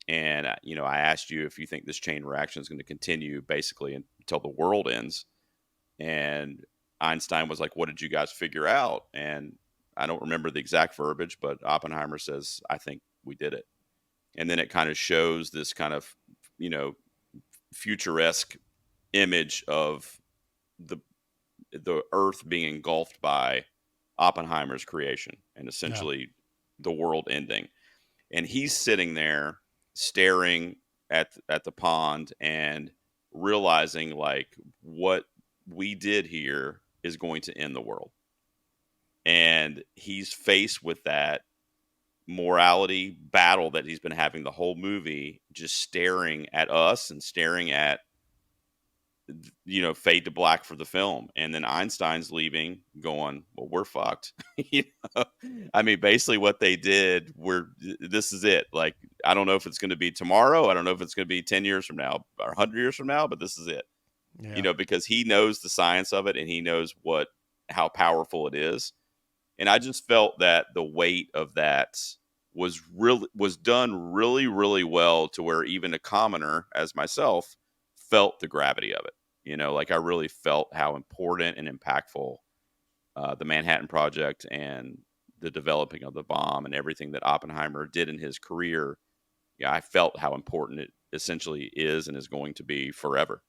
And, I asked you if you think this chain reaction is going to continue basically until the world ends. And Einstein was like, what did you guys figure out? And I don't remember the exact verbiage, but Oppenheimer says, I think we did it. And then it kind of shows this kind of, you know, futuresque image of the the Earth being engulfed by Oppenheimer's creation and Yeah. essentially the world ending. And he's sitting there staring at the pond and realizing like what we did here is going to end the world. And he's faced with that morality battle that he's been having the whole movie, just staring at us and staring at fade to black for the film. And then Einstein's leaving going, well, we're fucked. you know? I mean, basically what they did, this is it. Like, I don't know if it's going to be tomorrow. I don't know if it's going to be 10 years from now or 100 years from now, but this is it. Yeah. Because he knows the science of it and he knows how powerful it is. And I just felt that the weight of that was done really, really well to where even a commoner as myself felt the gravity of it. Like I really felt how important and impactful the Manhattan Project and the developing of the bomb and everything that Oppenheimer did in his career. Yeah, I felt how important it essentially is and is going to be forever.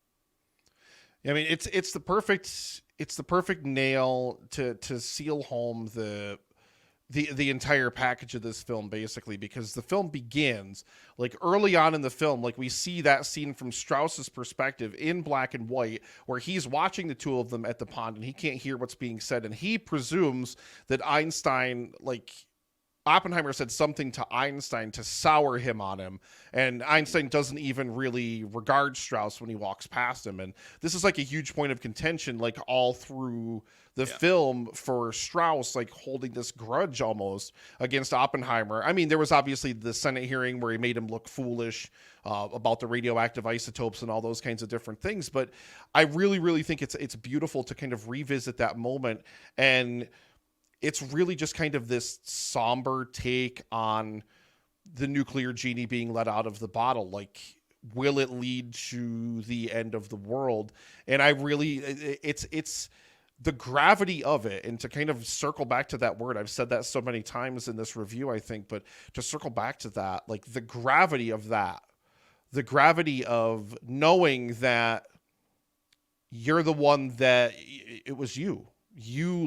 I mean, it's the perfect nail to seal home the entire package of this film, basically, because the film begins like early on in the film, like we see that scene from Strauss's perspective in black and white, where he's watching the two of them at the pond and he can't hear what's being said, and he presumes that Einstein, like Oppenheimer said something to Einstein to sour him on him, and Mhm. Einstein doesn't even really regard Strauss when he walks past him. And this is like a huge point of contention, like all through the Yeah. film for Strauss, like holding this grudge almost against Oppenheimer. I mean, there was obviously the Senate hearing where he made him look foolish about the radioactive isotopes and all those kinds of different things. But I really, really think it's beautiful to kind of revisit that moment, and it's really just kind of this somber take on the nuclear genie being let out of the bottle. Like will it lead to the end of the world? And I really, it's the gravity of it. And to kind of circle back to that word, I've said that so many times in this review, I think, but to circle back to that, like the gravity of that, the gravity of knowing that you're the one that it was you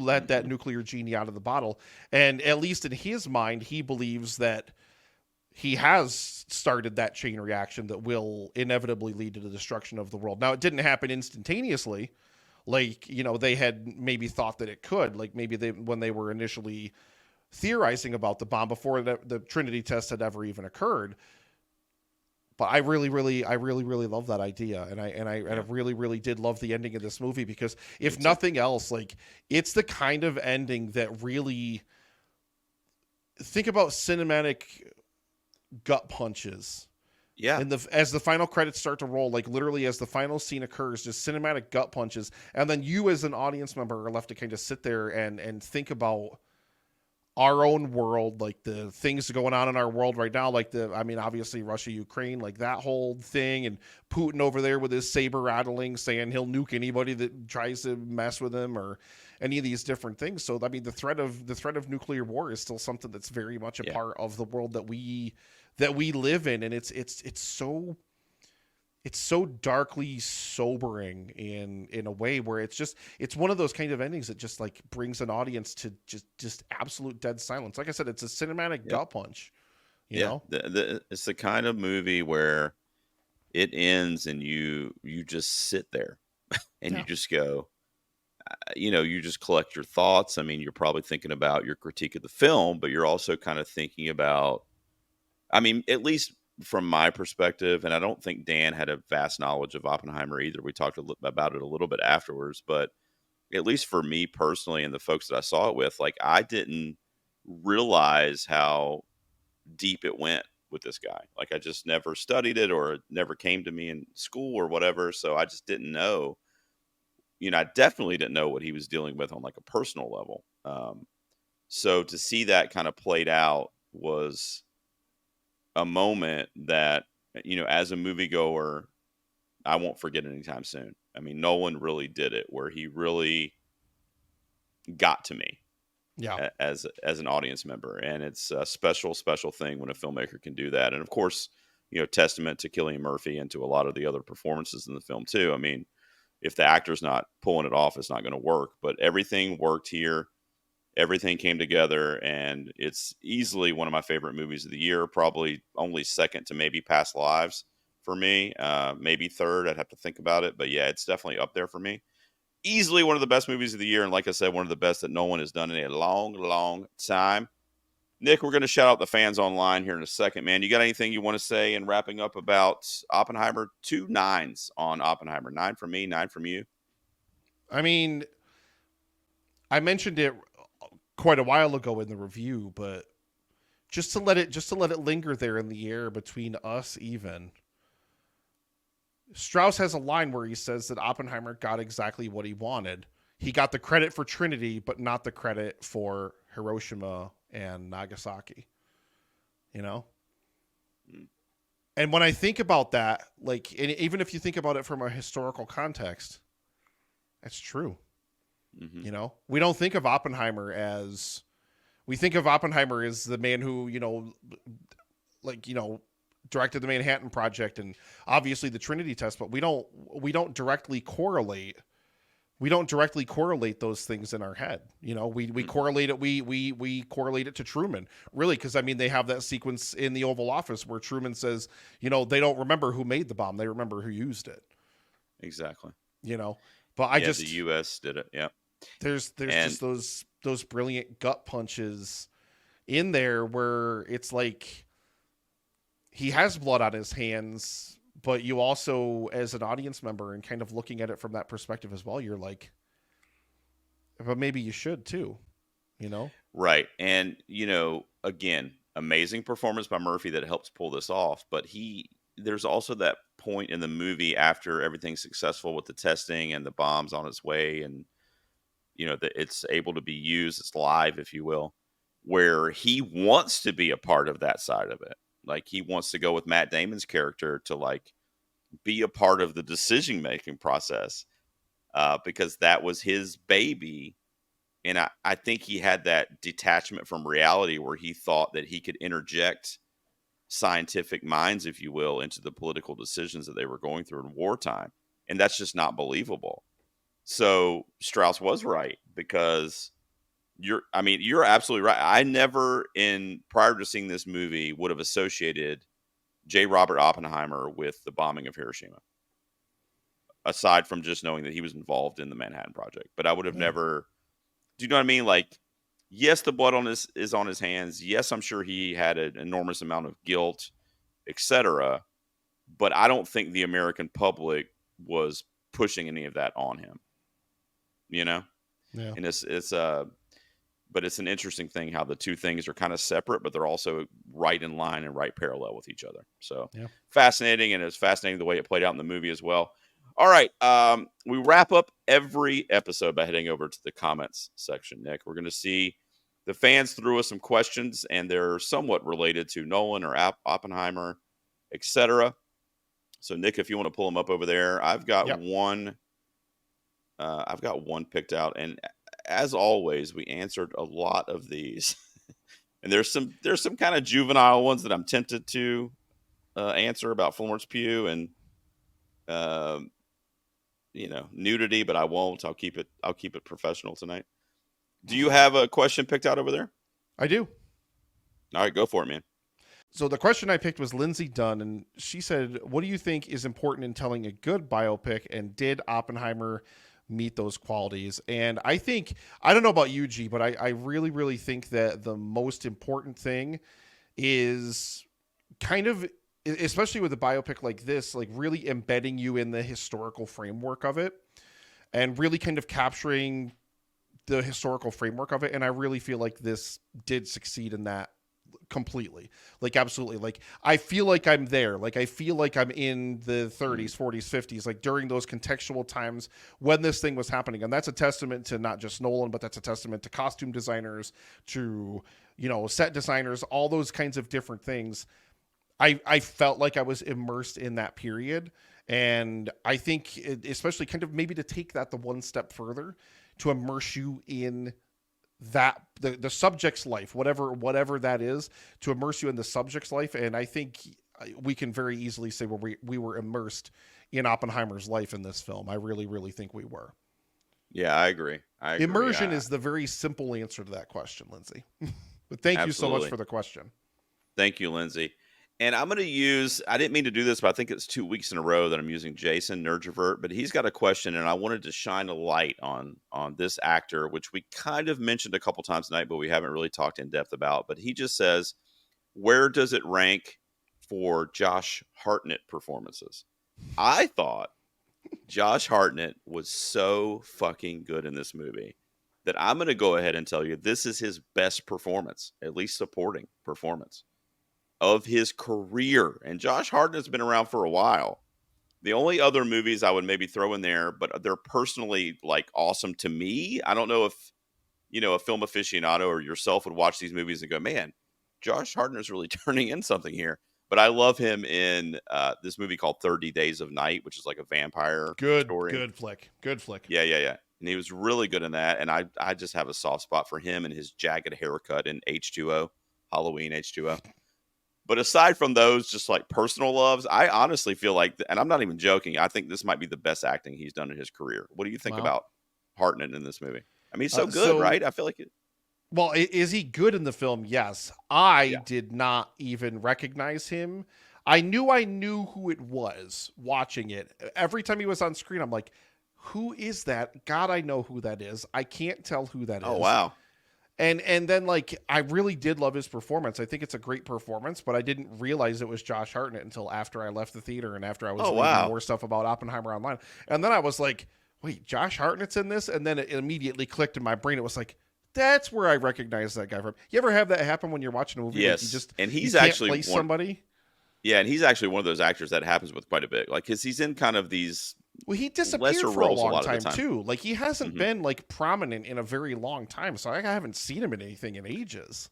let that Hmm. nuclear genie out of the bottle. And at least in his mind, he believes that he has started that chain reaction that will inevitably lead to the destruction of the world. Now, it didn't happen instantaneously, like, they had maybe thought that it could, like maybe they, when they were initially theorizing about the bomb before the Trinity test had ever even occurred. But I really love that idea, and I Yeah. really, really did love the ending of this movie, because Me if too. nothing else, like, it's the kind of ending that really, think about cinematic gut punches. Yeah. And as the final credits start to roll, like literally as the final scene occurs, just cinematic gut punches, and then you as an audience member are left to kind of sit there and think about our own world, like the things going on in our world right now, like obviously Russia, Ukraine, like that whole thing, and Putin over there with his saber rattling, saying he'll nuke anybody that tries to mess with him, or any of these different things. So the threat of nuclear war is still something that's very much a Yeah. part of the world that we live in, and it's so darkly sobering in a way where it's one of those kind of endings that just like brings an audience to just absolute dead silence. Like I said, it's a cinematic Yep. gut punch, you Yeah. know? It's the kind of movie where it ends and you just sit there and you Yeah. just go, you just collect your thoughts. I mean, you're probably thinking about your critique of the film, but you're also kind of thinking about, I mean, at least from my perspective, and I don't think Dan had a vast knowledge of Oppenheimer either. We talked about it a little bit afterwards, but at least for me personally and the folks that I saw it with, like I didn't realize how deep it went with this guy. Like I just never studied it or it never came to me in school or whatever. So I just didn't know. I definitely didn't know what he was dealing with on like a personal level. So to see that kind of played out was a moment that, as a moviegoer, I won't forget anytime soon. I mean, Nolan really did it where he really got to me Yeah. as an audience member, and it's a special special thing when a filmmaker can do that. And of course, testament to Cillian Murphy and to a lot of the other performances in the film too. I mean, if the actor's not pulling it off, it's not going to work. But everything worked here. Everything came together, and it's easily one of my favorite movies of the year. Probably only second to maybe Past Lives for me. Maybe third. I'd have to think about it, but yeah, it's definitely up there for me. Easily one of the best movies of the year, and like I said, one of the best that no one has done in a long, long time. Nick, we're going to shout out the fans online here in a second, man. You got anything you want to say in wrapping up about Oppenheimer? 2 9s on Oppenheimer. 9 from me, 9 from you. I mean, I mentioned it quite a while ago in the review, but just to let it linger there in the air between us, even Strauss has a line where he says that Oppenheimer got exactly what he wanted. He got the credit for Trinity, but not the credit for Hiroshima and Nagasaki. You know? Mm. And when I think about that, like, and even if you think about it from a historical context, that's true. Hmm. We don't think of Oppenheimer as we think of Oppenheimer as the man who, like, directed the Manhattan Project and obviously the Trinity test, but we don't directly correlate those things in our head. We Hmm. correlate it. We correlate it to Truman, really, because I mean they have that sequence in the Oval Office where Truman says, they don't remember who made the bomb, they remember who used it. Exactly. You know, but I Yeah, the just U.S. did it. Yeah. there's And just those brilliant gut punches in there where it's like he has blood on his hands, but you also, as an audience member and kind of looking at it from that perspective as well, you're like, but maybe you should too, you know? right. And, again, amazing performance by Murphy that helps pull this off. But there's also that point in the movie after everything's successful with the testing and the bombs on its way and, that it's able to be used, it's live, if you will, where he wants to be a part of that side of it. Like he wants to go with Matt Damon's character to like be a part of the decision making process, because that was his baby. And I think he had that detachment from reality where he thought that he could interject scientific minds, if you will, into the political decisions that they were going through in wartime. And that's just not believable. So Strauss was right, because you're absolutely right. I never, in prior to seeing this movie, would have associated J. Robert Oppenheimer with the bombing of Hiroshima, aside from just knowing that he was involved in the Manhattan Project. But I would have Yeah. never, do you know what I mean? Like, yes, the blood on his is on his hands. Yes, I'm sure he had an enormous amount of guilt, etc. But I don't think the American public was pushing any of that on him. You know, Yeah. and but it's an interesting thing how the two things are kind of separate, but they're also right in line and right parallel with each other. So Yeah. fascinating, and it's fascinating the way it played out in the movie as well. All right, we wrap up every episode by heading over to the comments section. Nick, we're going to see the fans threw us some questions, and they're somewhat related to Nolan or Oppenheimer, etc. So, Nick, if you want to pull them up over there, I've got Yep. one. I've got one picked out, and as always, we answered a lot of these. And there's some kind of juvenile ones that I'm tempted to answer about Florence Pugh and um, nudity, but I won't. I'll keep it professional tonight. Do you have a question picked out over there? I do. All right, go for it, man. So the question I picked was Lindsay Dunn, and she said, "What do you think is important in telling a good biopic, and did Oppenheimer meet those qualities?" And I think, I don't know about you, G, but I really, really think that the most important thing is kind of, especially with a biopic like this, like really embedding you in the historical framework of it and really kind of capturing the historical framework of it. And I really feel like this did succeed in that completely. Like, absolutely. Like, I feel like I'm there. Like, I feel like I'm in the Mhm. 30s, 40s, 50s, like during those contextual times when this thing was happening. And that's a testament to not just Nolan, but that's a testament to costume designers, to, set designers, all those kinds of different things. I felt like I was immersed in that period. And I think, especially kind of maybe to take that the one step further, to immerse you in that the subject's life, whatever that is, to immerse you in the subject's life. And I think we can very easily say where we were immersed in Oppenheimer's life in this film. I really, really think we were. Yeah, I agree. I agree. Immersion is the very simple answer to that question, Lindsay. But thank you so much Absolutely. for the question. Thank you, Lindsay. And I'm going to I didn't mean to do this, but I think it's 2 weeks in a row that I'm using Jason Nerdrovert, but he's got a question, and I wanted to shine a light on this actor, which we kind of mentioned a couple times tonight, but we haven't really talked in depth about. But he just says, where does it rank for Josh Hartnett performances? I thought Josh Hartnett was so fucking good in this movie that I'm going to go ahead and tell you this is his best performance, at least supporting performance of his career. And Josh Hartnett's been around for a while. The only other movies I would maybe throw in there, but they're personally like awesome to me. I don't know if a film aficionado or yourself would watch these movies and go, "Man, Josh Hartnett's really turning in something here." But I love him in this movie called 30 Days of Night, which is like a vampire Good, story. good flick. Good flick. Yeah, yeah, yeah. And he was really good in that. And I just have a soft spot for him and his jagged haircut in H2O, Halloween H2O. But aside from those, just like personal loves, I honestly feel like, and I'm not even joking, I think this might be the best acting he's done in his career. What do you think Wow. about Hartnett in this movie? I mean, he's so good, So, right? I feel like it. well, is he good in the film? Yes. I Yeah. did not even recognize him. I knew who it was watching it. Every time he was on screen, I'm like, who is that? God, I know who that is. I can't tell who that Oh, is. wow. And then, like, I really did love his performance. I think it's a great performance, but I didn't realize it was Josh Hartnett until after I left the theater and after I was Oh, reading wow. more stuff about Oppenheimer online. And then I was like, wait, Josh Hartnett's in this? And then it immediately clicked in my brain. It was like, that's where I recognize that guy from. You ever have that happen when you're watching a movie? Like, Yes. And you he's can't actually place one. somebody? Yeah. And he's actually one of those actors that happens with quite a bit. Like, because he's in kind of these Well, he lesser disappeared for a roles a long lot of the time time. too. Like, he hasn't Hmm. been like prominent in a very long time. So I haven't seen him in anything in ages.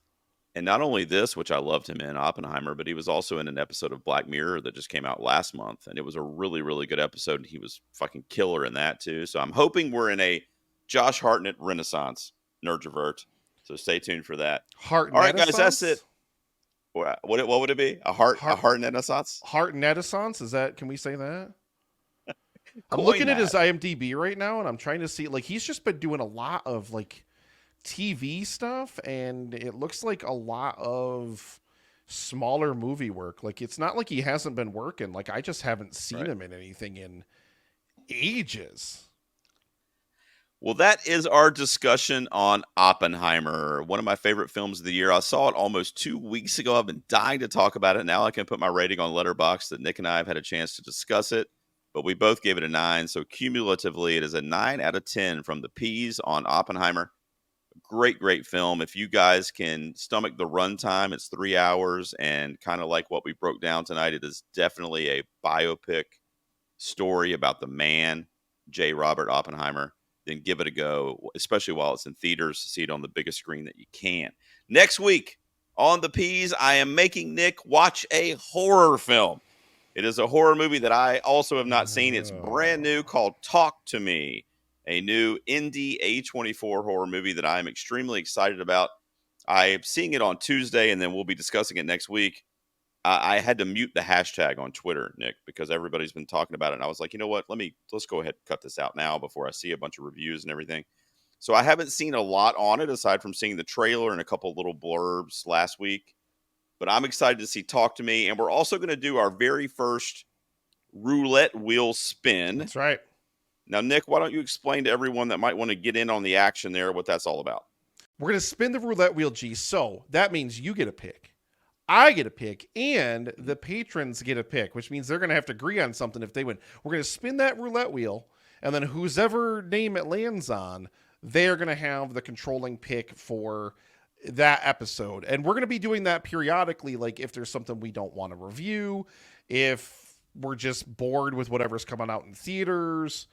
And not only this, which I loved him in Oppenheimer, but he was also in an episode of Black Mirror that just came out last month, and it was a really, really good episode. And he was fucking killer in that too. So I'm hoping we're in a Josh Hartnett renaissance, Nerdrovert. So stay tuned for that. Heart All right, guys, that's it. Renaissance? What would it be? A Heart heart renaissance? Heart Renaissance? Is that, can we say that? I'm Coin looking at his that. IMDb right now, and I'm trying to see, like, he's just been doing a lot of like TV stuff, and it looks like a lot of smaller movie work. Like, it's not like he hasn't been working. Like, I just haven't seen Right. him in anything in ages. Well, that is our discussion on Oppenheimer, one of my favorite films of the year. I saw it almost 2 weeks ago. I've been dying to talk about it. Now I can put my rating on Letterboxd that Nick and I have had a chance to discuss it, but we both gave it a 9. So cumulatively, it is a 9 out of 10 from the P's on Oppenheimer. Great, great film. If you guys can stomach the runtime, it's 3 hours, and kind of like what we broke down tonight, it is definitely a biopic story about the man, J. Robert Oppenheimer. Then give it a go, especially while it's in theaters. See it on the biggest screen that you can. Next week on the P's, I am making Nick watch a horror film. It is a horror movie that I also have not seen. It's brand new, called Talk to Me, a new indie A24 horror movie that I am extremely excited about. I'm seeing it on Tuesday, and then we'll be discussing it next week. I had to mute the hashtag on Twitter, Nick, because everybody's been talking about it. And I was like, you know what? Let's go ahead and cut this out now before I see a bunch of reviews and everything. So I haven't seen a lot on it aside from seeing the trailer and a couple little blurbs last week. But I'm excited to see Talk to Me. And we're also going to do our very first roulette wheel spin. That's right. Now, Nick, why don't you explain to everyone that might want to get in on the action there what that's all about? We're going to spin the roulette wheel, G. So that means you get a pick. I get a pick, and the patrons get a pick, which means they're going to have to agree on something if they win. We're going to spin that roulette wheel, and then whoever name it lands on, they're going to have the controlling pick for that episode. And we're going to be doing that periodically, like if there's something we don't want to review, if we're just bored with whatever's coming out in theaters.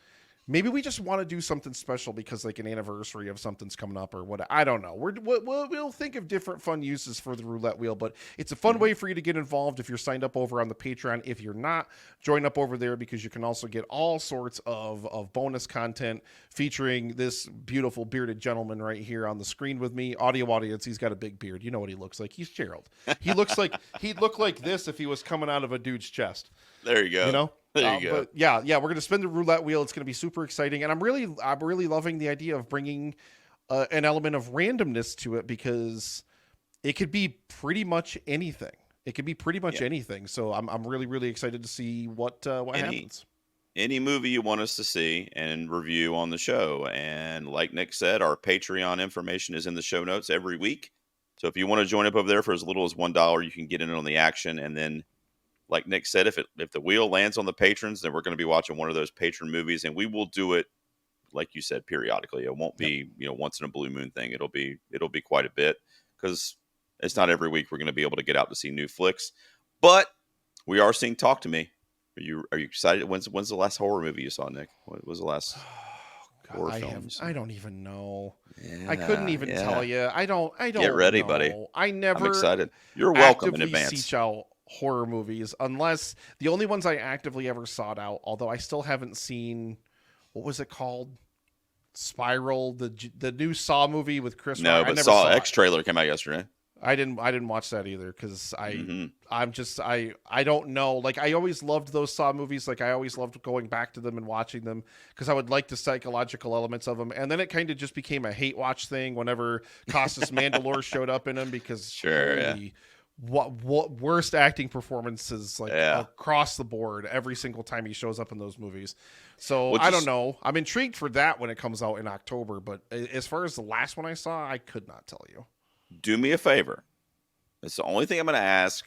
Maybe we just want to do something special because like an anniversary of something's coming up or what. I don't know. We'll think of different fun uses for the roulette wheel, but it's a fun way for you to get involved if you're signed up over on the Patreon. If you're not, join up over there because you can also get all sorts of bonus content featuring this beautiful bearded gentleman right here on the screen with me. Audio audience, he's got a big beard. You know what he looks like. He's Gerald. He looks like he'd look like this if he was coming out of a dude's chest. There you go. You know? There you go. But yeah, we're going to spin the roulette wheel. It's going to be super exciting. And I'm really loving the idea of bringing an element of randomness to it because it could be pretty much anything. It could be pretty much anything. So I'm really, really excited to see what happens. Any movie you want us to see and review on the show. And like Nick said, our Patreon information is in the show notes every week. So if you want to join up over there for as little as $1, you can get in on the action. And then, like Nick said, if the wheel lands on the patrons, then we're going to be watching one of those patron movies, and we will do it, like you said, periodically. It won't be once in a blue moon thing. It'll be quite a bit because it's not every week we're going to be able to get out to see new flicks. But we are seeing Talk to Me. Are you excited? When's the last horror movie you saw, Nick? What was the last horror film? I don't even know. Yeah, I couldn't even tell you. I don't. Get ready, know. buddy. I'm excited. You're welcome in advance. Seek out horror movies, unless the only ones I actively ever sought out, although I still haven't seen, what was it called? Spiral, the new Saw movie with Chris. No, but Saw X trailer came out yesterday. I didn't watch that either because I'm just I don't know. Like I always loved those Saw movies. Like I always loved going back to them and watching them because I would like the psychological elements of them. And then it kind of just became a hate watch thing whenever Costas Mandylor showed up in them because what worst acting performances across the board every single time he shows up in those movies. So I don't know. I'm intrigued for that when it comes out in October. But as far as the last one I saw, I could not tell you. Do me a favor. It's the only thing I'm going to ask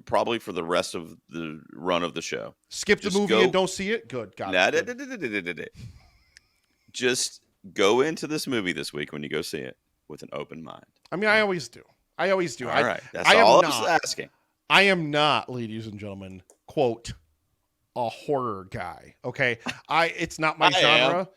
probably for the rest of the run of the show. Skip the movie and don't see it? Good. Got it. Just go into this movie this week when you go see it with an open mind. I mean, I always do. All right. That's all I was asking. I am not, ladies and gentlemen, quote, a horror guy. Okay. It's not my genre.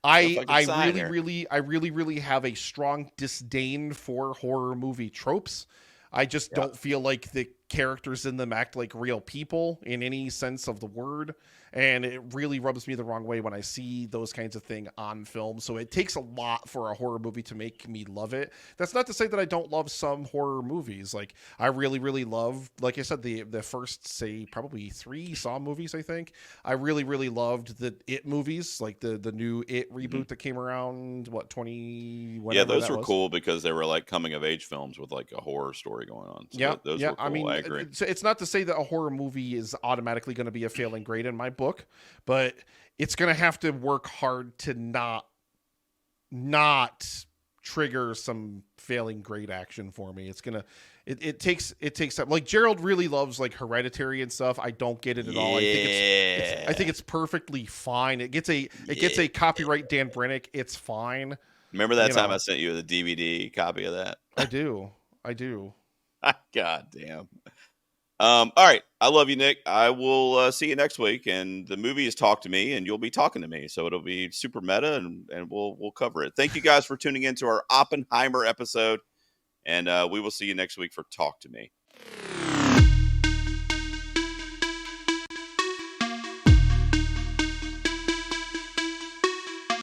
No fucking I sign really there. really I really really have a strong disdain for horror movie tropes. I just Yeah. don't feel like the characters in them act like real people in any sense of the word, and it really rubs me the wrong way when I see those kinds of thing on film. So it takes a lot for a horror movie to make me love it. That's not to say that I don't love some horror movies. Like I really really love, like I said, the first, say, probably 3 Saw movies, I think. I really really loved the It movies, like the new It Hmm. reboot that came around, what, 20 Yeah, whenever those that were was. cool because they were like coming of age films with like a horror story going on. So Yeah, those yeah. were I cool. mean, I agree. it's not to say that a horror movie is automatically going to be a failing grade in my book, but it's going to have to work hard to not trigger some failing grade action for me. It's gonna it takes time. Like Gerald really loves like Hereditary and stuff. I don't get it at all. I think Yeah. it's perfectly fine. It gets Yeah. a copyright Dan Brennick. It's fine. Remember that You time I know, sent you the DVD copy of that? I do. I do. God damn. All right. I love you, Nick. I will see you next week. And the movie is Talk to Me, and you'll be talking to me. So it'll be super meta, and we'll cover it. Thank you guys for tuning in to our Oppenheimer episode. And we will see you next week for Talk to Me.